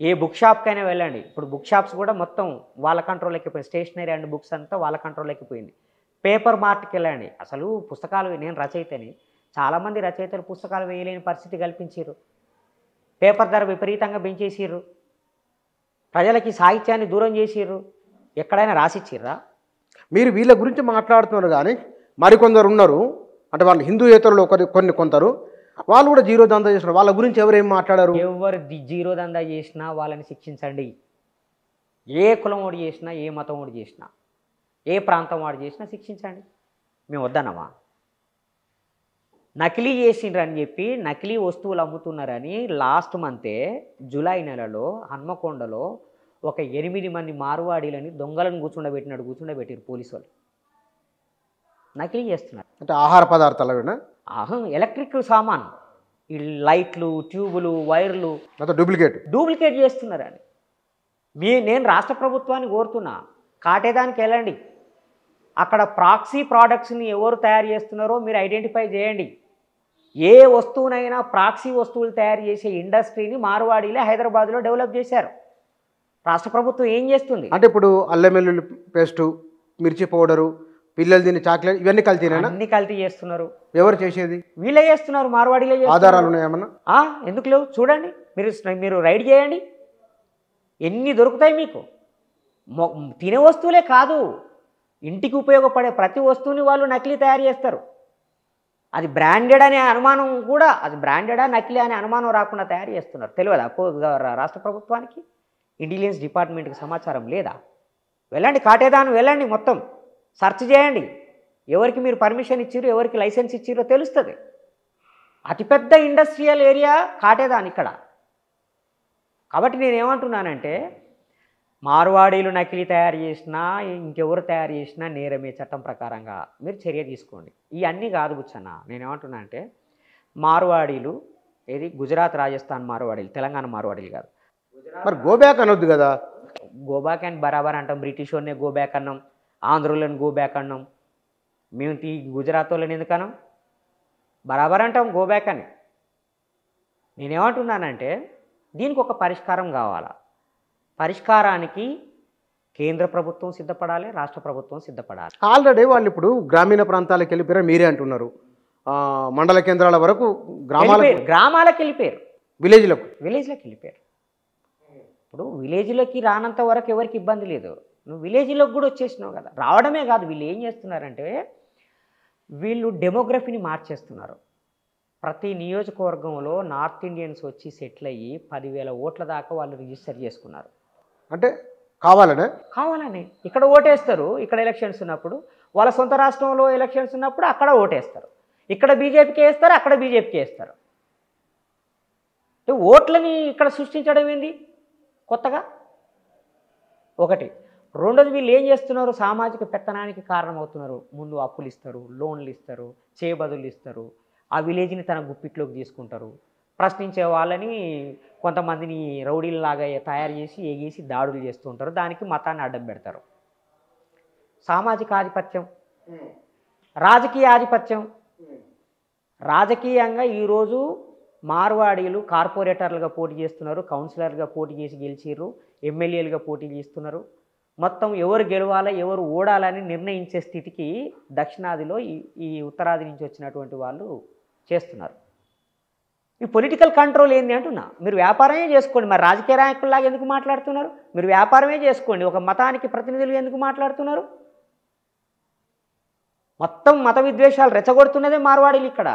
ఏ బుక్ షాప్కైనా వెళ్ళండి, ఇప్పుడు బుక్ షాప్స్ కూడా మొత్తం వాళ్ళ కంట్రోల్లోకి పోయింది. స్టేషనరీ అండ్ బుక్స్ అంతా వాళ్ళ కంట్రోల్లోకి పోయింది. పేపర్ మార్ట్కి వెళ్ళండి, అసలు పుస్తకాలు, నేను రచయితని, చాలామంది రచయితలు పుస్తకాలు వేయలేని పరిస్థితి కల్పించారు. పేపర్ ధర విపరీతంగా పెంచేసిర్రు, ప్రజలకి సాహిత్యాన్ని దూరం చేసిర్రు. ఎక్కడైనా రాసిచ్చిర్రా? మీరు వీళ్ళ గురించి మాట్లాడుతున్నారు కానీ మరికొందరు ఉన్నారు, అంటే వాళ్ళు హిందూయేతరులు కొందరు వాళ్ళు కూడా జీరో దందా చేస్తున్నారు. వాళ్ళ గురించి ఎవరేం మాట్లాడారు? ఎవరు జీరో దందా చేసినా వాళ్ళని శిక్షించండి. ఏ కులం వాడు చేసినా, ఏ మతం వాడు చేసినా, ఏ ప్రాంతం వాడు చేసినా శిక్షించండి. మేము వద్దన్నమా? నకిలీ చేసిండ్రని చెప్పి నకిలీ వస్తువులు అమ్ముతున్నారని లాస్ట్ మంతే జూలై నెలలో హన్మకొండలో ఒక 8 మంది మార్వాడీలని దొంగలను కూర్చుండబెట్టారు పోలీసు వాళ్ళు. నకిలీ చేస్తున్నారు. అంటే ఆహార పదార్థాలు అవినా? ఎలక్ట్రిక్ సామాన్, ఈ లైట్లు, ట్యూబులు, వైర్లు మొత్తం డూప్లికేట్ చేస్తున్నారని. నేను రాష్ట్ర ప్రభుత్వాన్ని కోరుతున్నా, కాటేదానికి వెళ్ళండి, అక్కడ ప్రాక్సీ ప్రోడక్ట్స్ని ఎవరు తయారు చేస్తున్నారో మీరు ఐడెంటిఫై చేయండి. ఏ వస్తువునైనా ప్రాక్సీ వస్తువులు తయారు చేసే ఇండస్ట్రీని మార్వాడీలే హైదరాబాద్లో డెవలప్ చేశారు. రాష్ట్ర ప్రభుత్వం ఏం చేస్తుంది అంటే ఇప్పుడు అల్లం వెల్లుల్లి పేస్టు, మిర్చి పౌడరు, పిల్లలు తిని చాక్లెట్, ఇవన్నీ కల్తీనేనా? అన్ని కల్తీ చేస్తున్నారు. ఎవరు చేసేది? వీళ్ళే చేస్తున్నారు, మార్వాడీలే చేస్తున్నారు. ఆధారాలు ఉన్నాయేమన్నా? ఎందుకు లేవు? చూడండి, మీరు రైడ్ చేయండి, ఎన్ని దొరుకుతాయి మీకు. తినే వస్తువులే కాదు, ఇంటికి ఉపయోగపడే ప్రతి వస్తువుని వాళ్ళు నకిలీ తయారు చేస్తారు. అది బ్రాండెడ్ అనే అనుమానం కూడా, అది బ్రాండెడా నకిలీ అనే అనుమానం రాకుండా తయారు చేస్తున్నారు. తెలియదా రాష్ట్ర ప్రభుత్వానికి? ఇంటెలిజెన్స్ డిపార్ట్మెంట్కి సమాచారం లేదా? వెళ్ళండి, కాటేదాను వెళ్ళండి, మొత్తం సెర్చ్ చేయండి, ఎవరికి మీరు పర్మిషన్ ఇచ్చిరో, ఎవరికి లైసెన్స్ ఇచ్చిరో తెలుస్తుంది. అతిపెద్ద ఇండస్ట్రియల్ ఏరియా కాటేదాన్ ఇక్కడ. కాబట్టి నేనేమంటున్నానంటే, మార్వాడీలు నకిలీ తయారు చేసినా, ఇంకెవరు తయారు చేసినా నేరమే చట్టం ప్రకారంగా మీరు చర్య తీసుకోండి. ఇవన్నీ కాదు బుచ్చన్న, నేనేమంటున్నా అంటే, మార్వాడీలు ఏది గుజరాత్, రాజస్థాన్ మార్వాడీలు, తెలంగాణ మార్వాడీలు కాదు. మరి గోబ్యాక్ అనొద్దు కదా? గోబ్యాక్ అని బరాబర్ అంటాం. బ్రిటిష్ వాళ్ళనే గోబ్యాక్ అన్నాం, ఆంధ్రులను గోబ్యాక్ అన్నాం, మేము గుజరాత్ వాళ్ళని ఎందుకు అన్నాం? బరాబర్ అంటాం గోబ్యాక్ అని. నేనేమంటున్నానంటే, దీనికి ఒక పరిష్కారం కావాలా. పరిష్కారానికి కేంద్ర ప్రభుత్వం సిద్ధపడాలి, రాష్ట్ర ప్రభుత్వం సిద్ధపడాలి. ఆల్రెడీ వాళ్ళు ఇప్పుడు గ్రామీణ ప్రాంతాలకు వెళ్ళిపోయారు మీరే అంటున్నారు. మండల కేంద్రాల వరకు గ్రామాలకు వెళ్ళిపోయారు, విలేజ్లకు వెళ్ళిపోయారు. ఇప్పుడు విలేజ్లోకి రానంత వరకు ఎవరికి ఇబ్బంది లేదు, నువ్వు విలేజ్లోకి కూడా వచ్చేసినావు కదా. రావడమే కాదు, వీళ్ళు ఏం చేస్తున్నారంటే, వీళ్ళు డెమోగ్రఫీని మార్చేస్తున్నారు. ప్రతి నియోజకవర్గంలో నార్త్ ఇండియన్స్ వచ్చి సెటిల్ అయ్యి 10,000 ఓట్ల దాకా వాళ్ళు రిజిస్టర్ చేసుకున్నారు. అంటే కావాలని ఇక్కడ ఓటేస్తారు. ఇక్కడ ఎలక్షన్స్ ఉన్నప్పుడు, వాళ్ళ సొంత రాష్ట్రంలో ఎలక్షన్స్ ఉన్నప్పుడు అక్కడ ఓటేస్తారు. ఇక్కడ బీజేపీకి వేస్తారు, అక్కడ బీజేపీకి వేస్తారు. ఓట్లని ఇక్కడ సృష్టించడం ఏంది కొత్తగా? ఒకటి. రెండోది, వీళ్ళు ఏం చేస్తున్నారు, సామాజిక పెత్తనానికి కారణమవుతున్నారు. ముందు అప్పులు ఇస్తారు, లోన్లు ఇస్తారు, చేయబదులు ఇస్తారు, ఆ విలేజ్ని తన గుప్పిట్లోకి తీసుకుంటారు. ప్రశ్నించే వాళ్ళని కొంతమందిని రౌడీలలాగా తయారు చేసి ఎగేసి దాడులు చేస్తూ ఉంటారు. దానికి మతాన్ని అడ్డం పెడతారు. సామాజిక ఆధిపత్యం, రాజకీయ ఆధిపత్యం. రాజకీయంగా ఈరోజు మార్వాడీలు కార్పొరేటర్లుగా పోటీ చేస్తున్నారు, కౌన్సిలర్గా పోటీ చేసి గెలిచిర్రు, ఎమ్మెల్యేలుగా పోటీ చేస్తున్నారు. మొత్తం ఎవరు గెలవాలా, ఎవరు ఓడాలని నిర్ణయించే స్థితికి దక్షిణాదిలో ఈ ఉత్తరాది నుంచి వచ్చినటువంటి వాళ్ళు చేస్తున్నారు. ఈ పొలిటికల్ కంట్రోల్ ఏంది అంటున్నా. మీరు వ్యాపారమే చేసుకోండి, మరి రాజకీయ నాయకుల్లాగా ఎందుకు మాట్లాడుతున్నారు? మీరు వ్యాపారమే చేసుకోండి, ఒక మతానికి ప్రతినిధులు ఎందుకు మాట్లాడుతున్నారు? మొత్తం మత విద్వేషాలు రెచ్చగొడుతున్నదే మార్వాడీలు ఇక్కడ.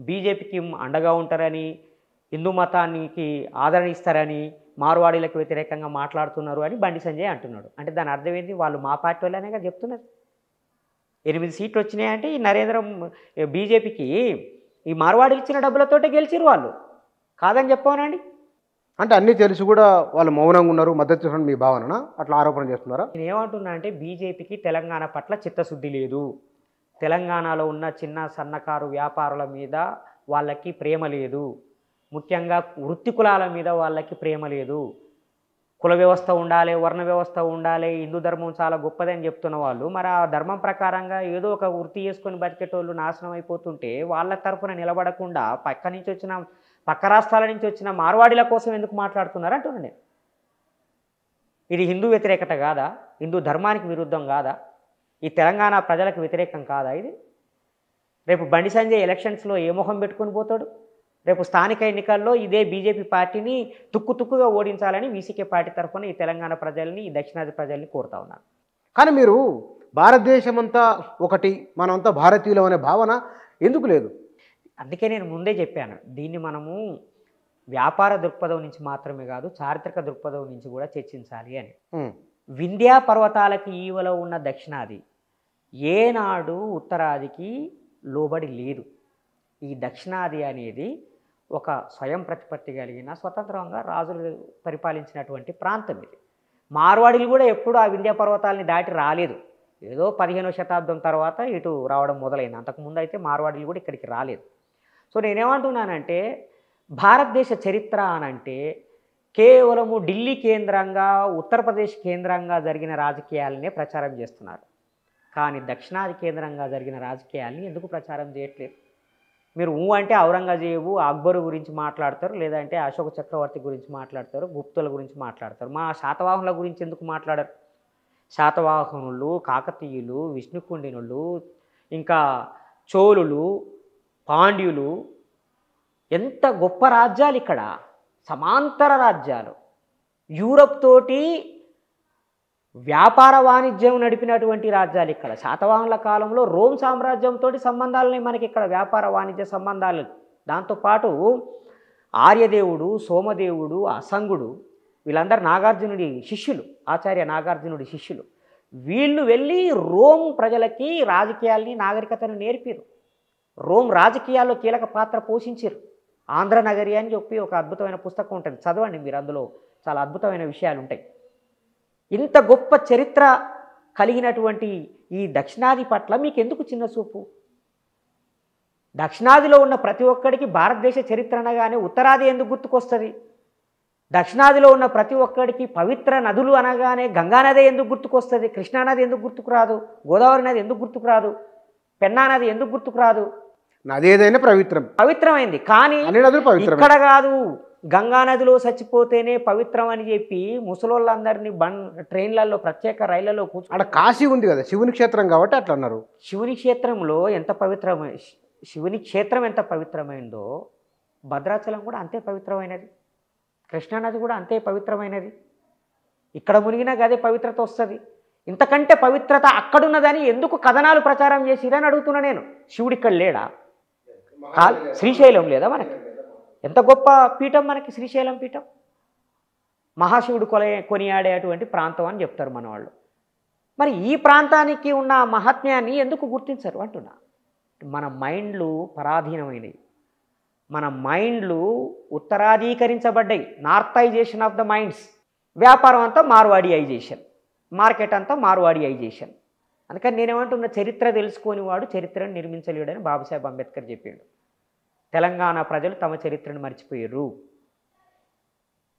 బీజేపీకి అండగా ఉంటారని, హిందూ మతానికి ఆదరణ ఇస్తారని మార్వాడీలకు వ్యతిరేకంగా మాట్లాడుతున్నారు అని బండి సంజయ్ అంటున్నాడు. అంటే దాని అర్థం ఏంటి? వాళ్ళు మా పార్టీ వాళ్ళనేగా చెప్తున్నారు. 8 సీట్లు వచ్చినాయంటే ఈ బీజేపీకి ఈ మార్వాడీలు ఇచ్చిన డబ్బులతోటే గెలిచిరు వాళ్ళు, కాదని చెప్పానండి. అంటే అన్నీ తెలిసి కూడా వాళ్ళు మౌనంగా ఉన్నారు, మద్దతు ఇస్తున్నారు మీ భావన అట్లా ఆరోపణ చేస్తున్నారా? నేను ఏమంటున్నా అంటే, బీజేపీకి తెలంగాణ పట్ల చిత్తశుద్ధి లేదు. తెలంగాణలో ఉన్న చిన్న సన్నకారు వ్యాపారుల మీద వాళ్ళకి ప్రేమ లేదు. ముఖ్యంగా వృత్తి కులాల మీద వాళ్ళకి ప్రేమ లేదు. కుల వ్యవస్థ ఉండాలి, వర్ణ వ్యవస్థ ఉండాలి, హిందూ ధర్మం చాలా గొప్పదని చెప్తున్న వాళ్ళు, మరి ఆ ధర్మం ప్రకారంగా ఏదో ఒక వృత్తి చేసుకొని బతికేటోళ్ళు నాశనం అయిపోతుంటే వాళ్ళ తరఫున నిలబడకుండా పక్క రాష్ట్రాల నుంచి వచ్చిన మార్వాడీల కోసం ఎందుకు మాట్లాడుతున్నారు అంటున్నాను నేను. ఇది హిందూ వ్యతిరేకత కాదా? హిందూ ధర్మానికి విరుద్ధం కాదా? ఈ తెలంగాణ ప్రజలకు వ్యతిరేకం కాదా ఇది? రేపు బండి సంజయ్ ఎలక్షన్స్లో ఏ మొహం పెట్టుకొని పోతాడు? రేపు స్థానిక ఎన్నికల్లో ఇదే బీజేపీ పార్టీని తుక్కుగా ఓడించాలని వీసీకే పార్టీ తరఫున ఈ తెలంగాణ ప్రజల్ని, ఈ దక్షిణాది ప్రజల్ని కోరుతా ఉన్నాను. కానీ మీరు భారతదేశమంతా ఒకటి, మనమంతా భారతీయులం అనే భావన ఎందుకు లేదు? అందుకే నేను ముందే చెప్పాను, దీన్ని మనము వ్యాపార దృక్పథం నుంచి మాత్రమే కాదు, చారిత్రక దృక్పథం నుంచి కూడా చర్చించాలి అని. వింధ్యా పర్వతాలకి ఈవలో ఉన్న దక్షిణాది ఏనాడు ఉత్తరాదికి లోబడి లేదు. ఈ దక్షిణాది అనేది ఒక స్వయం ప్రతిపత్తి కలిగిన స్వతంత్రంగా రాజులు పరిపాలించినటువంటి ప్రాంతం ఇది. మార్వాడీలు కూడా ఎప్పుడు ఆ వింధ్య పర్వతాలని దాటి రాలేదు. ఏదో 15వ శతాబ్దం తర్వాత ఇటు రావడం మొదలైంది. అంతకుముందు అయితే మార్వాడీలు కూడా ఇక్కడికి రాలేదు. సో నేనేమంటున్నానంటే భారతదేశ చరిత్ర అనంటే కేవలము ఢిల్లీ కేంద్రంగా ఉత్తరప్రదేశ్ కేంద్రంగా జరిగిన రాజకీయాలనే ప్రచారం చేస్తున్నారు. కానీ దక్షిణాది కేంద్రంగా జరిగిన రాజకీయాల్ని ఎందుకు ప్రచారం చేయట్లేదు? మీరు అంటే ఔరంగజేబు అక్బరు గురించి మాట్లాడతారు, లేదంటే అశోక చక్రవర్తి గురించి మాట్లాడతారు, గుప్తుల గురించి మాట్లాడతారు. మా శాతవాహనుల గురించి ఎందుకు మాట్లాడరు? శాతవాహనులు, కాకతీయులు, విష్ణుకుండినులు, ఇంకా చోళులు, పాండ్యులు, ఎంత గొప్ప రాజ్యాలు ఇక్కడ, సమాంతర రాజ్యాలు. యూరప్ తోటి వ్యాపార వాణిజ్యం నడిపినటువంటి రాజ్యాలు ఇక్కడ. శాతవాహనుల కాలంలో రోమ్ సామ్రాజ్యంతో సంబంధాలని మనకి ఇక్కడ వ్యాపార వాణిజ్య సంబంధాలు. దాంతోపాటు ఆర్యదేవుడు, సోమదేవుడు, అసంగుడు వీళ్ళందరూ నాగార్జునుడి శిష్యులు, ఆచార్య నాగార్జునుడి శిష్యులు. వీళ్ళు వెళ్ళి రోమ్ ప్రజలకి రాజకీయాల్ని, నాగరికతను నేర్పారు. రోమ్ రాజకీయాల్లో కీలక పాత్ర పోషించారు. ఆంధ్రనగరి అని చెప్పి ఒక అద్భుతమైన పుస్తకం ఉంటుంది, చదవండి మీరు. అందులో చాలా అద్భుతమైన విషయాలు ఉంటాయి. ఇంత గొప్ప చరిత్ర కలిగినటువంటి ఈ దక్షిణాది పట్ల మీకు ఎందుకు చిన్న చూపు? దక్షిణాదిలో ఉన్న ప్రతి ఒక్కడికి భారతదేశ చరిత్ర అనగానే ఉత్తరాది ఎందుకు గుర్తుకొస్తుంది? దక్షిణాదిలో ఉన్న ప్రతి ఒక్కడికి పవిత్ర నదులు అనగానే గంగానది ఎందుకు గుర్తుకొస్తుంది? కృష్ణానది ఎందుకు గుర్తుకు రాదు? గోదావరి నది ఎందుకు గుర్తుకు రాదు? పెన్నా నది ఎందుకు గుర్తుకు రాదు? నది ఏదైనా పవిత్రమైంది. కానీ ఇక్కడ కాదు, గంగా నదిలో చచ్చిపోతేనే పవిత్రం అని చెప్పి ముసలోళ్ళందరినీ ట్రైన్లలో, ప్రత్యేక రైళ్లలో అక్కడ కాశీ ఉంది కదా, శివుని క్షేత్రం కాబట్టి అట్లా అన్నారు. శివుని క్షేత్రంలో శివుని క్షేత్రం ఎంత పవిత్రమైందో భద్రాచలం కూడా అంతే పవిత్రమైనది, కృష్ణానది కూడా అంతే పవిత్రమైనది. ఇక్కడ మునిగినా అదే పవిత్రత వస్తుంది. ఇంతకంటే పవిత్రత అక్కడున్నదని ఎందుకు కథనాలు ప్రచారం చేసిరని అడుగుతున్నా నేను. శివుడు ఇక్కడ లేడా? శ్రీశైలం లేదా మనకి? ఎంత గొప్ప పీఠం మనకి శ్రీశైలం పీఠం. మహాశివుడు కొనియాడేటువంటి ప్రాంతం అని చెప్తారు మన వాళ్ళు. మరి ఈ ప్రాంతానికి ఉన్న మహాత్మ్యాన్ని ఎందుకు గుర్తించరు అంటున్నా. మన మైండ్లు పరాధీనమైనవి, మన మైండ్లు ఉత్తరాధీకరించబడ్డాయి. నార్థైజేషన్ ఆఫ్ ద మైండ్స్. వ్యాపారం అంతా మార్వాడియైజేషన్, మార్కెట్ అంతా మార్వాడియైజేషన్. అందుకని నేనేమంటున్నా, చరిత్ర తెలుసుకొని వాడు చరిత్రను నిర్మించలేడని బాబాసాహెబ్ అంబేద్కర్ చెప్పాడు. తెలంగాణ ప్రజలు తమ చరిత్రను మర్చిపోయారు.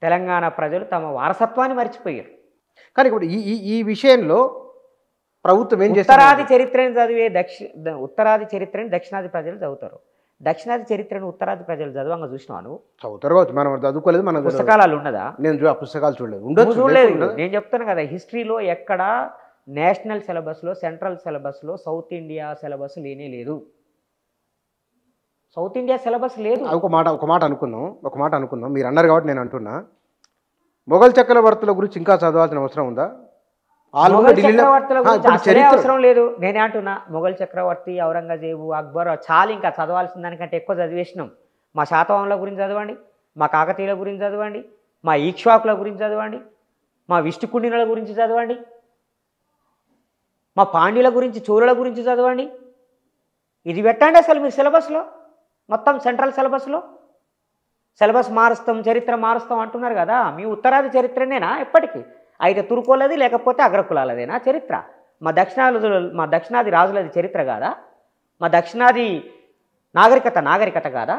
తెలంగాణ ప్రజలు తమ వారసత్వాన్ని మర్చిపోయారు. కానీ ఇప్పుడు ఈ విషయంలో ప్రభుత్వం ఏం చేస్తుంది? ఉత్తరాది చరిత్రను చదివే ఉత్తరాది చరిత్రని దక్షిణాది ప్రజలు చదువుతారు. దక్షిణాది చరిత్రను ఉత్తరాది ప్రజలు చదవంగా చూసినాను. చదువుతారు కావచ్చు, మనం చదువుకోలేదు. మన పుస్తకాలు ఉన్నదా? నేను ఆ పుస్తకాలు చూడలేదు. నేను చెప్తాను కదా, హిస్టరీలో ఎక్కడ నేషనల్ సిలబస్లో, సెంట్రల్ సిలబస్లో సౌత్ ఇండియా సిలబస్ లేనే లేదు. సౌత్ ఇండియా సిలబస్ లేదు. ఒక మాట అనుకుందాం. మీరు అన్నారు కాబట్టి నేను అంటున్నా, మొఘల్ చక్రవర్తుల గురించి ఇంకా చదవాల్సిన అవసరం ఉందా? చక్రవర్తుల గురించి అవసరం లేదు. నేనే అంటున్నా, మొఘల్ చక్రవర్తి, ఔరంగజేబు, అక్బర్ చాలా ఇంకా చదవాల్సిన దానికంటే ఎక్కువ చదివేసినాం. మా శాతవాహనుల గురించి చదవండి, మా కాకతీయుల గురించి చదవండి, మా ఈక్ష్వాకుల గురించి చదవండి, మా విష్ణుకుండినుల గురించి చదవండి, మా పాండ్యుల గురించి, చోళుల గురించి చదవండి. ఇది పెట్టండి అసలు మీరు సిలబస్లో, మొత్తం సెంట్రల్ సిలబస్లో. సిలబస్ మారుస్తాం, చరిత్ర మారుస్తాం అంటున్నారు కదా. మీ ఉత్తరాది చరిత్రనేనా ఎప్పటికీ? అయితే తుర్కోలది లేకపోతే అగ్రకులాలదేనా చరిత్ర? మా దక్షిణాది రాజులది చరిత్ర కాదా? మా దక్షిణాది నాగరికత కాదా?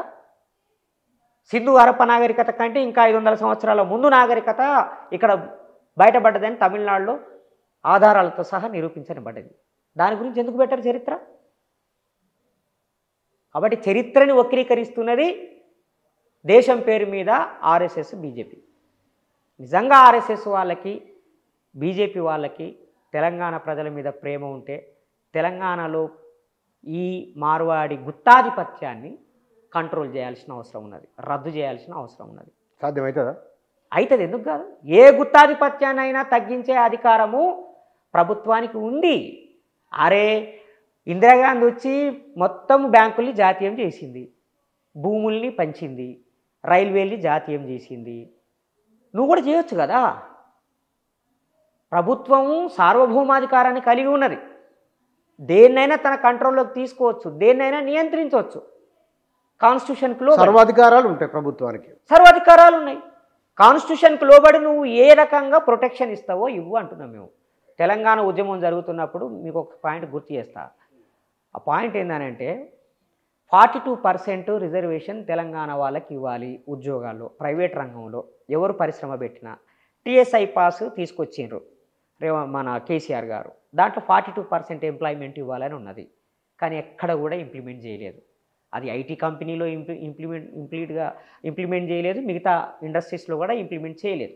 సింధు హరప్ప నాగరికత కంటే ఇంకా 500 సంవత్సరాల ముందు నాగరికత ఇక్కడ బయటపడ్డదని తమిళనాడులో ఆధారాలతో సహా నిరూపించబడ్డది. దాని గురించి ఎందుకు పెట్టారు చరిత్ర? కాబట్టి చరిత్రని వక్రీకరిస్తున్నది దేశం పేరు మీద ఆర్ఎస్ఎస్, బీజేపీ. నిజంగా ఆర్ఎస్ఎస్ వాళ్ళకి, బీజేపీ వాళ్ళకి తెలంగాణ ప్రజల మీద ప్రేమ ఉంటే తెలంగాణలో ఈ మార్వాడి గుత్తాధిపత్యాన్ని కంట్రోల్ చేయాల్సిన అవసరం ఉన్నది, రద్దు చేయాల్సిన అవసరం ఉన్నది. సాధ్యమవుతుందా? అవుతుంది, ఎందుకు కాదు. ఏ గుత్తాధిపత్యాన్నైనా తగ్గించే అధికారము ప్రభుత్వానికి ఉంది. అరే, ఇందిరాగాంధీ వచ్చి మొత్తం బ్యాంకుల్ని జాతీయం చేసింది, భూముల్ని పంచింది, రైల్వేల్ని జాతీయం చేసింది. నువ్వు కూడా చేయొచ్చు కదా. ప్రభుత్వము సార్వభౌమాధికారాన్ని కలిగి ఉన్నది. దేన్నైనా తన కంట్రోల్లోకి తీసుకోవచ్చు, దేన్నైనా నియంత్రించవచ్చు. కాన్స్టిట్యూషన్కి లోబడి సర్వాధికారాలు ఉంటాయి ప్రభుత్వానికి. సర్వాధికారాలు ఉన్నాయి. కాన్స్టిట్యూషన్కి లోబడి నువ్వు ఏ రకంగా ప్రొటెక్షన్ ఇస్తావో ఇవ్వు అంటున్నాం మేము. తెలంగాణ ఉద్యమం జరుగుతున్నప్పుడు మీకు ఒక పాయింట్ గుర్తు చేస్తా. ఆ పాయింట్ ఏంటంటే 42% రిజర్వేషన్ తెలంగాణ వాళ్ళకి ఇవ్వాలి ఉద్యోగాల్లో, ప్రైవేట్ రంగంలో ఎవరు పరిశ్రమ పెట్టినా. టీఎస్ఐ పాస్ తీసుకొచ్చిండ్రు మన కేసీఆర్ గారు. దాంట్లో 42% ఎంప్లాయ్మెంట్ ఇవ్వాలని ఉన్నది. కానీ ఎక్కడ కూడా ఇంప్లిమెంట్ చేయలేదు. అది ఐటీ కంపెనీలో ఇంప్లిమెంట్ చేయలేదు, మిగతా ఇండస్ట్రీస్లో కూడా ఇంప్లిమెంట్ చేయలేదు.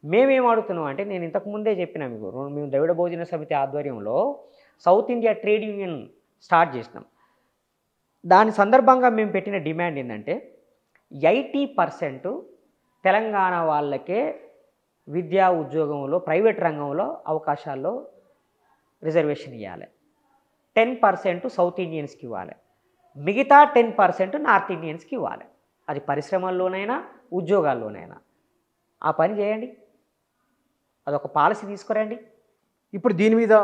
మేమేం అడుగుతున్నాం అంటే, నేను ఇంతకుముందే చెప్పినా మీకు, మేము ద్రవిడ భోజన సమితి ఆధ్వర్యంలో south India trade union start చేసినాం. దాని సందర్భంగా మేము పెట్టిన డిమాండ్ ఏంటంటే 80% తెలంగాణ వాళ్ళకే విద్యా ఉద్యోగంలో, ప్రైవేట్ రంగంలో అవకాశాల్లో రిజర్వేషన్ ఇవ్వాలి. 10% సౌత్ ఇండియన్స్కి ఇవ్వాలి, మిగతా 10% నార్త్ ఇండియన్స్కి ఇవ్వాలి. అది పరిశ్రమల్లోనైనా ఉద్యోగాల్లోనైనా. ఆ పని చేయండి, అదొక పాలసీ తీసుకురండి. ఇప్పుడు దీని మీద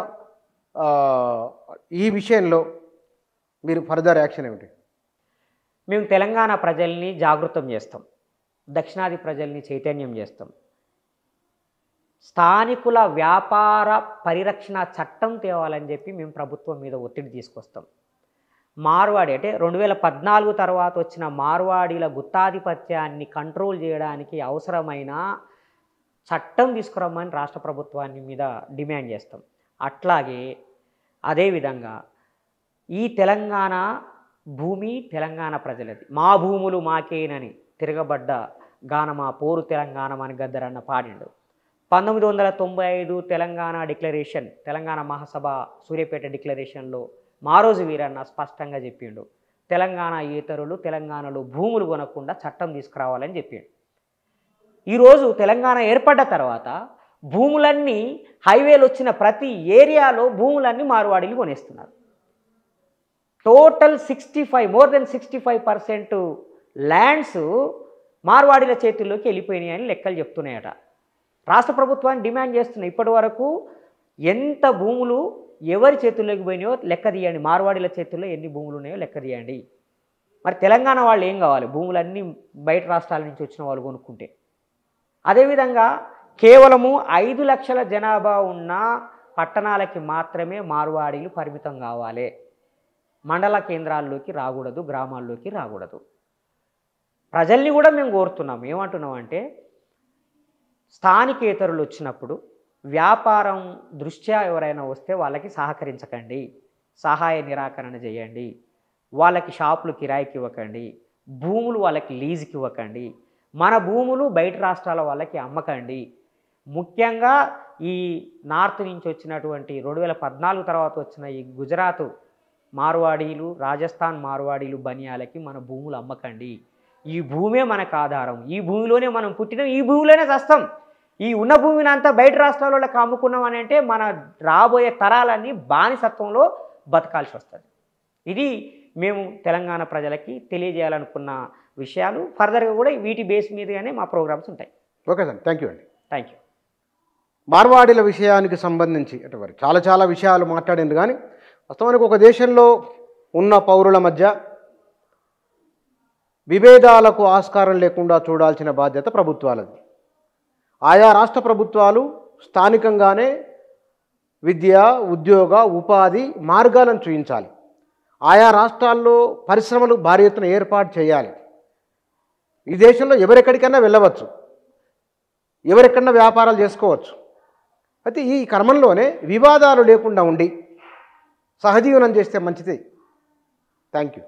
ఈ విషయంలో మీరు ఫర్దర్ యాక్షన్ ఏమిటి? మేము తెలంగాణ ప్రజల్ని జాగృతం చేస్తాం, దక్షిణాది ప్రజల్ని చైతన్యం చేస్తాం. స్థానికుల వ్యాపార పరిరక్షణ చట్టం తేవాలని చెప్పి మేము ప్రభుత్వం మీద ఒత్తిడి తీసుకొస్తాం. మార్వాడి అంటే 2014 తర్వాత వచ్చిన మార్వాడీల గుత్తాధిపత్యాన్ని కంట్రోల్ చేయడానికి అవసరమైన చట్టం తీసుకురమ్మని రాష్ట్ర ప్రభుత్వాన్ని మీద డిమాండ్ చేస్తాం. అట్లాగే అదేవిధంగా ఈ తెలంగాణ భూమి తెలంగాణ ప్రజలది, మా భూములు మాకేనని తిరగబడ్డ గానమా పోరు తెలంగాణ అని గద్దరన్న పాడిండు. 1995 తెలంగాణ డిక్లరేషన్, తెలంగాణ మహాసభ సూర్యాపేట డిక్లరేషన్లో మారోజు వీరన్న స్పష్టంగా చెప్పిండు, తెలంగాణ ఇతరులు తెలంగాణలో భూములు కొనకుండా చట్టం తీసుకురావాలని చెప్పిండు. ఈరోజు తెలంగాణ ఏర్పడ్డ తర్వాత భూములన్నీ హైవేలు వచ్చిన ప్రతి ఏరియాలో భూములన్నీ మార్వాడీలు కొనేస్తున్నారు. టోటల్ 65% ల్యాండ్స్ మార్వాడీల చేతుల్లోకి వెళ్ళిపోయినాయి అని లెక్కలు చెప్తున్నాయట. రాష్ట్ర ప్రభుత్వాన్ని డిమాండ్ చేస్తున్నాయి, ఇప్పటి వరకు ఎంత భూములు ఎవరి చేతుల్లోకి పోయినాయో లెక్క తీయండి, మార్వాడీల చేతుల్లో ఎన్ని భూములు ఉన్నాయో లెక్క తీయండి. మరి తెలంగాణ వాళ్ళు ఏం కావాలి? భూములన్నీ బయట రాష్ట్రాల నుంచి వచ్చిన వాళ్ళు కొనుక్కుంటే. అదేవిధంగా కేవలము 5 లక్షల జనాభా ఉన్న పట్టణాలకి మాత్రమే మార్వాడీలు పరిమితం కావాలి, మండల కేంద్రాల్లోకి రాకూడదు, గ్రామాల్లోకి రాకూడదు. ప్రజల్ని కూడా మేము కోరుతున్నాం, ఏమంటున్నాం అంటే స్థానికేతరులు వచ్చినప్పుడు వ్యాపారం దృష్ట్యా ఎవరైనా వస్తే వాళ్ళకి సహకరించకండి, సహాయ నిరాకరణ చేయండి, వాళ్ళకి షాపులు కిరాయికి ఇవ్వకండి, భూములు వాళ్ళకి లీజుకి ఇవ్వకండి, మన భూములు బయట రాష్ట్రాల వాళ్ళకి అమ్మకండి. ముఖ్యంగా ఈ నార్త్ నుంచి వచ్చినటువంటి 2014 తర్వాత వచ్చిన ఈ గుజరాత్ మార్వాడీలు, రాజస్థాన్ మార్వాడీలు, బనియాలకి మన భూములు అమ్మకండి. ఈ భూమే మనకు ఆధారం, ఈ భూమిలోనే మనం పుట్టినాం, ఈ భూమిలోనే చస్తాం. ఈ ఉన్న భూమిని అంతా బయట రాష్ట్రాల వాళ్ళకి అమ్ముకున్నాం అని అంటే మన రాబోయే తరాలన్నీ బానిసత్వంలో బతకాల్సి వస్తుంది. ఇది మేము తెలంగాణ ప్రజలకి తెలియజేయాలనుకున్న విషయాలు. ఫర్దర్గా కూడా వీటి బేస్ మీదగానే మా ప్రోగ్రామ్స్ ఉంటాయి. ఓకే సార్, థ్యాంక్ యూ అండి. Thank you. మార్వాడీల విషయానికి సంబంధించి అటువరకు చాలా విషయాలు మాట్లాడింది. కానీ వాస్తవానికి ఒక దేశంలో ఉన్న పౌరుల మధ్య విభేదాలకు ఆస్కారం లేకుండా చూడాల్సిన బాధ్యత ప్రభుత్వాలది. ఆయా రాష్ట్ర ప్రభుత్వాలు స్థానికంగానే విద్య, ఉద్యోగ, ఉపాధి మార్గాలను చూపించాలి. ఆయా రాష్ట్రాల్లో పరిశ్రమలు భారీ ఎత్తున ఏర్పాటు చేయాలి. ఈ దేశంలో ఎవరెక్కడికైనా వెళ్ళవచ్చు, ఎవరెక్కడన్నా వ్యాపారాలు చేసుకోవచ్చు. అయితే ఈ క్రమంలోనే వివాదాలు లేకుండా ఉండి సహజీవనం చేస్తే మంచిది. Thank you.